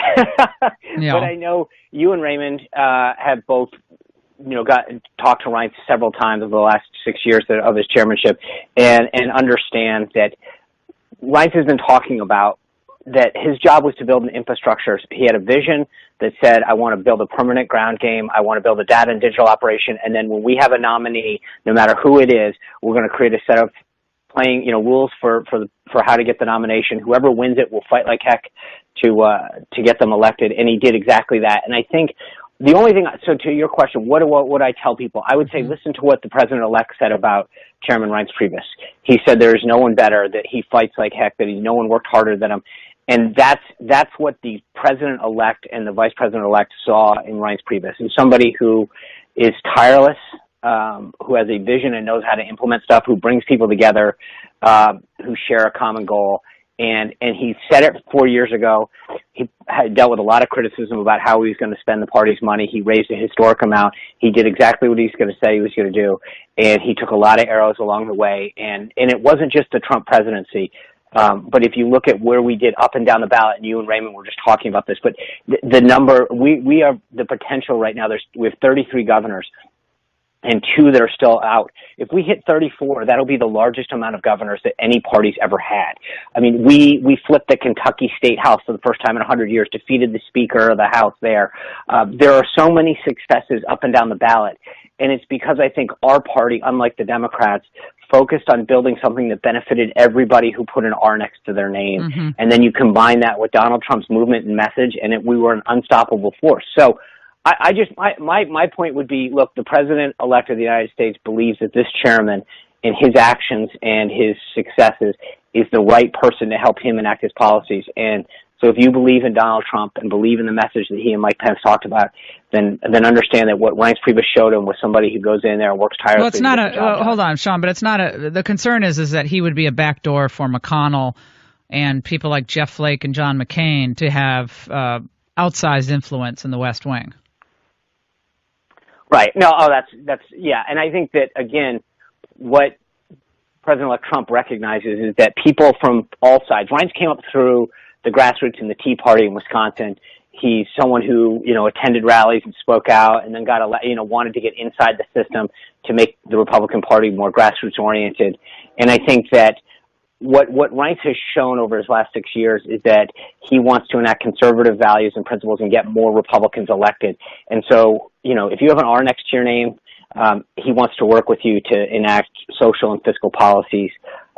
Yeah. But I know you and Raymond have both talked to Reince several times over the last 6 years of his chairmanship, and understand that Reince has been talking about that his job was to build an infrastructure. He had a vision that said, I want to build a permanent ground game. I want to build a data and digital operation. And then when we have a nominee, no matter who it is, we're going to create a set of playing, rules for how to get the nomination. Whoever wins it will fight like heck to get them elected. And he did exactly that. And I think the only thing, so to your question, what would I tell people? I would say, listen to what the president-elect said about Chairman Reince Priebus. He said there is no one better, that he fights like heck, that no one worked harder than him. And that's what the president-elect and the vice president-elect saw in Reince Priebus. And somebody who is tireless, who has a vision and knows how to implement stuff, who brings people together, who share a common goal. And he said it 4 years ago. He had dealt with a lot of criticism about how he was going to spend the party's money. He raised a historic amount. He did exactly what he's going to say he was going to do. And he took a lot of arrows along the way. And it wasn't just the Trump presidency. But if you look at where we did up and down the ballot, and you and Raymond were just talking about this, but the number, we are the potential right now, we have 33 governors and 2 that are still out. If we hit 34, that'll be the largest amount of governors that any party's ever had. I mean, we flipped the Kentucky State House for the first time in 100 years, defeated the Speaker of the House there. There are so many successes up and down the ballot. And it's because I think our party, unlike the Democrats, focused on building something that benefited everybody who put an R next to their name. Mm-hmm. And then you combine that with Donald Trump's movement and message, and we were an unstoppable force. So my point would be, look, the president-elect of the United States believes that this chairman, in his actions and his successes, is the right person to help him enact his policies. And so if you believe in Donald Trump and believe in the message that he and Mike Pence talked about, then understand that what Reince Priebus showed him was somebody who goes in there and works tirelessly. Well, it's not hold on, Sean, but it's not the concern is that he would be a backdoor for McConnell and people like Jeff Flake and John McCain to have outsized influence in the West Wing. Right. No, that's yeah. And I think that, again, what President-elect Trump recognizes is that people from all sides, Reince came up through the grassroots in the Tea Party in Wisconsin. He's someone who, attended rallies and spoke out and then wanted to get inside the system to make the Republican Party more grassroots oriented. And I think that what Reince has shown over his last 6 years is that he wants to enact conservative values and principles and get more Republicans elected. And so, if you have an R next to your name, he wants to work with you to enact social and fiscal policies.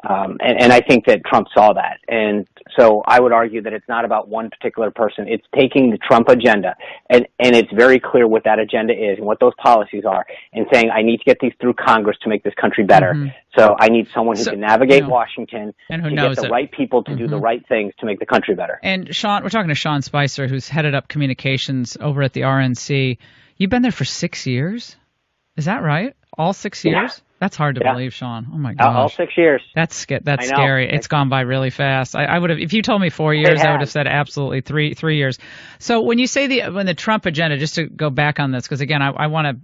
And I think that Trump saw that. And so I would argue that it's not about one particular person. It's taking the Trump agenda, and it's very clear what that agenda is and what those policies are, and saying, I need to get these through Congress to make this country better. Mm-hmm. So I need someone who can navigate Washington and who knows get the right people to do the right things to make the country better. And Sean, we're talking to Sean Spicer, who's headed up communications over at the RNC. You've been there for 6 years? Is that right? All 6 years? Yeah. That's hard to believe, Sean. Oh my gosh! All 6 years. That's scary. It's gone by really fast. I would have, if you told me 4 years, I would have said absolutely three years. So when you say when the Trump agenda, just to go back on this, because again, I want to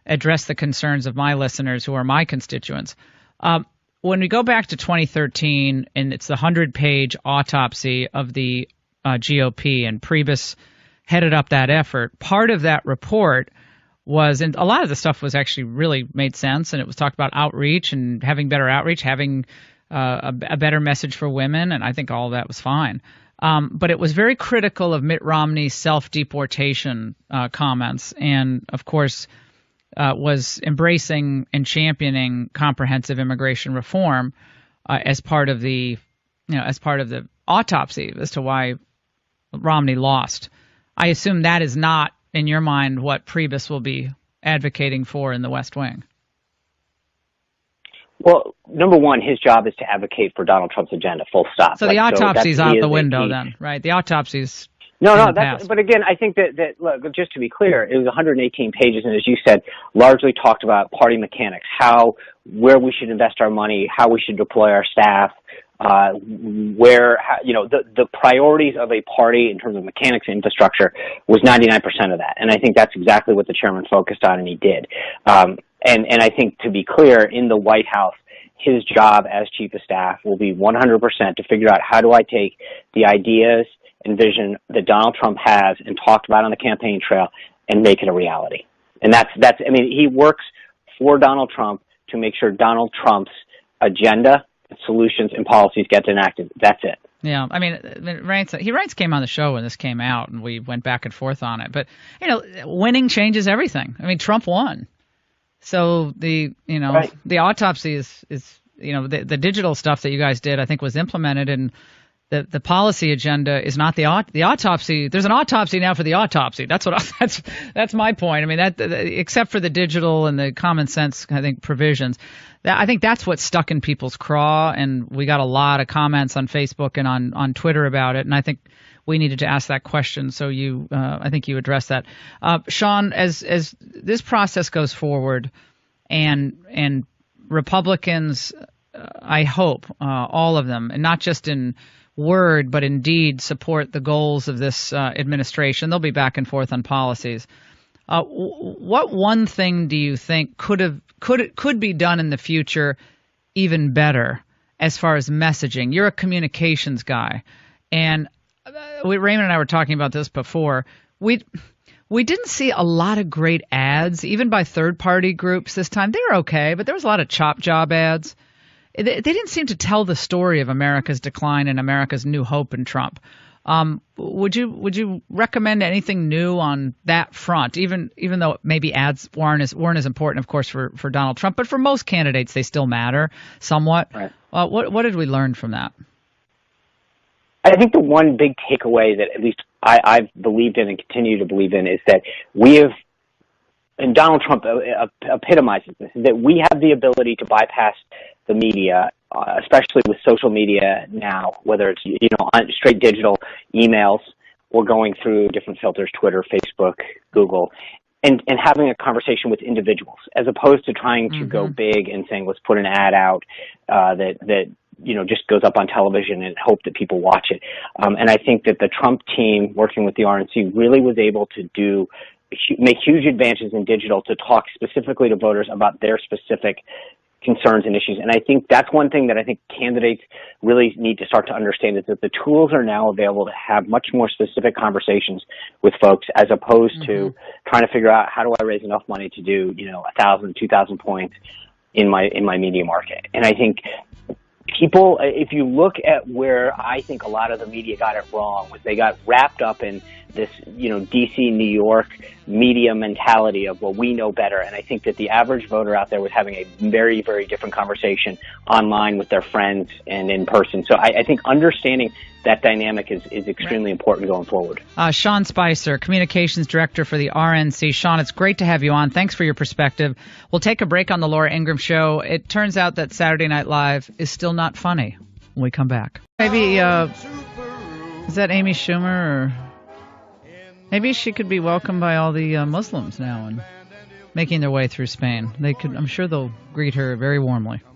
address the concerns of my listeners who are my constituents. When we go back to 2013, and it's the 100-page autopsy of the GOP, and Priebus headed up that effort. Part of that report and a lot of the stuff was actually really made sense, and it was talked about outreach and having better outreach, having a better message for women, and I think all of that was fine. But it was very critical of Mitt Romney's self-deportation comments, and of course was embracing and championing comprehensive immigration reform as part of the autopsy as to why Romney lost. I assume that is not, in your mind, what Priebus will be advocating for in the West Wing? Well, number one, his job is to advocate for Donald Trump's agenda, full stop. So the autopsy's out the window then, right? The autopsy's but again, I think that look, just to be clear, it was 118 pages, and as you said, largely talked about party mechanics, where we should invest our money, how we should deploy our staff, the priorities of a party in terms of mechanics and infrastructure was 99% of that. And I think that's exactly what the chairman focused on, and he did. And I think, to be clear, in the White House, his job as chief of staff will be 100% to figure out how do I take the ideas and vision that Donald Trump has and talked about on the campaign trail and make it a reality. And he works for Donald Trump to make sure Donald Trump's agenda, solutions, and policies get enacted. That's it. Yeah, Reince came on the show when this came out, and we went back and forth on it. But winning changes everything. Trump won, so the autopsy is the digital stuff that you guys did, I think, was implemented, and the policy agenda is not the autopsy. There's an autopsy now for the autopsy. That's my point. Except for the digital and the common sense, I think, provisions. I think that's what's stuck in people's craw, and we got a lot of comments on Facebook and on Twitter about it, and I think we needed to ask that question, so I think you addressed that. Sean, as this process goes forward, and Republicans, I hope, all of them, and not just in word but in deed, support the goals of this administration. They'll be back and forth on policies. What one thing do you think could be done in the future even better as far as messaging? You're a communications guy, and Raymond and I were talking about this before. We didn't see a lot of great ads, even by third-party groups this time. They were okay, but there was a lot of chop job ads. They didn't seem to tell the story of America's decline and America's new hope in Trump. Would you recommend anything new on that front? Even though maybe ads weren't as important, of course, for Donald Trump, but for most candidates, they still matter somewhat. Right. What did we learn from that? I think the one big takeaway that at least I've believed in and continue to believe in is that we have, and Donald Trump epitomizes this, that we have the ability to bypass the media, especially with social media now, whether it's on straight digital emails or going through different filters, Twitter, Facebook, Google, and having a conversation with individuals, as opposed to trying to go big and saying, let's put an ad out that just goes up on television and hope that people watch it. And I think that the Trump team, working with the RNC, really was able to make huge advances in digital to talk specifically to voters about their specific concerns and issues. And I think that's one thing that I think candidates really need to start to understand, is that the tools are now available to have much more specific conversations with folks, as opposed to trying to figure out, how do I raise enough money to do, 1,000, 2,000 points in my media market. And I think people, if you look at where I think a lot of the media got it wrong, was they got wrapped up in this, DC, New York media mentality of, well, we know better. And I think that the average voter out there was having a very, very different conversation online with their friends and in person. So I think understanding that dynamic is extremely important going forward. Sean Spicer, Communications Director for the RNC. Sean, it's great to have you on. Thanks for your perspective. We'll take a break on the Laura Ingraham Show. It turns out that Saturday Night Live is still not funny when we come back. Maybe, is that Amy Schumer? Or maybe she could be welcomed by all the Muslims now and making their way through Spain. I'm sure they'll greet her very warmly.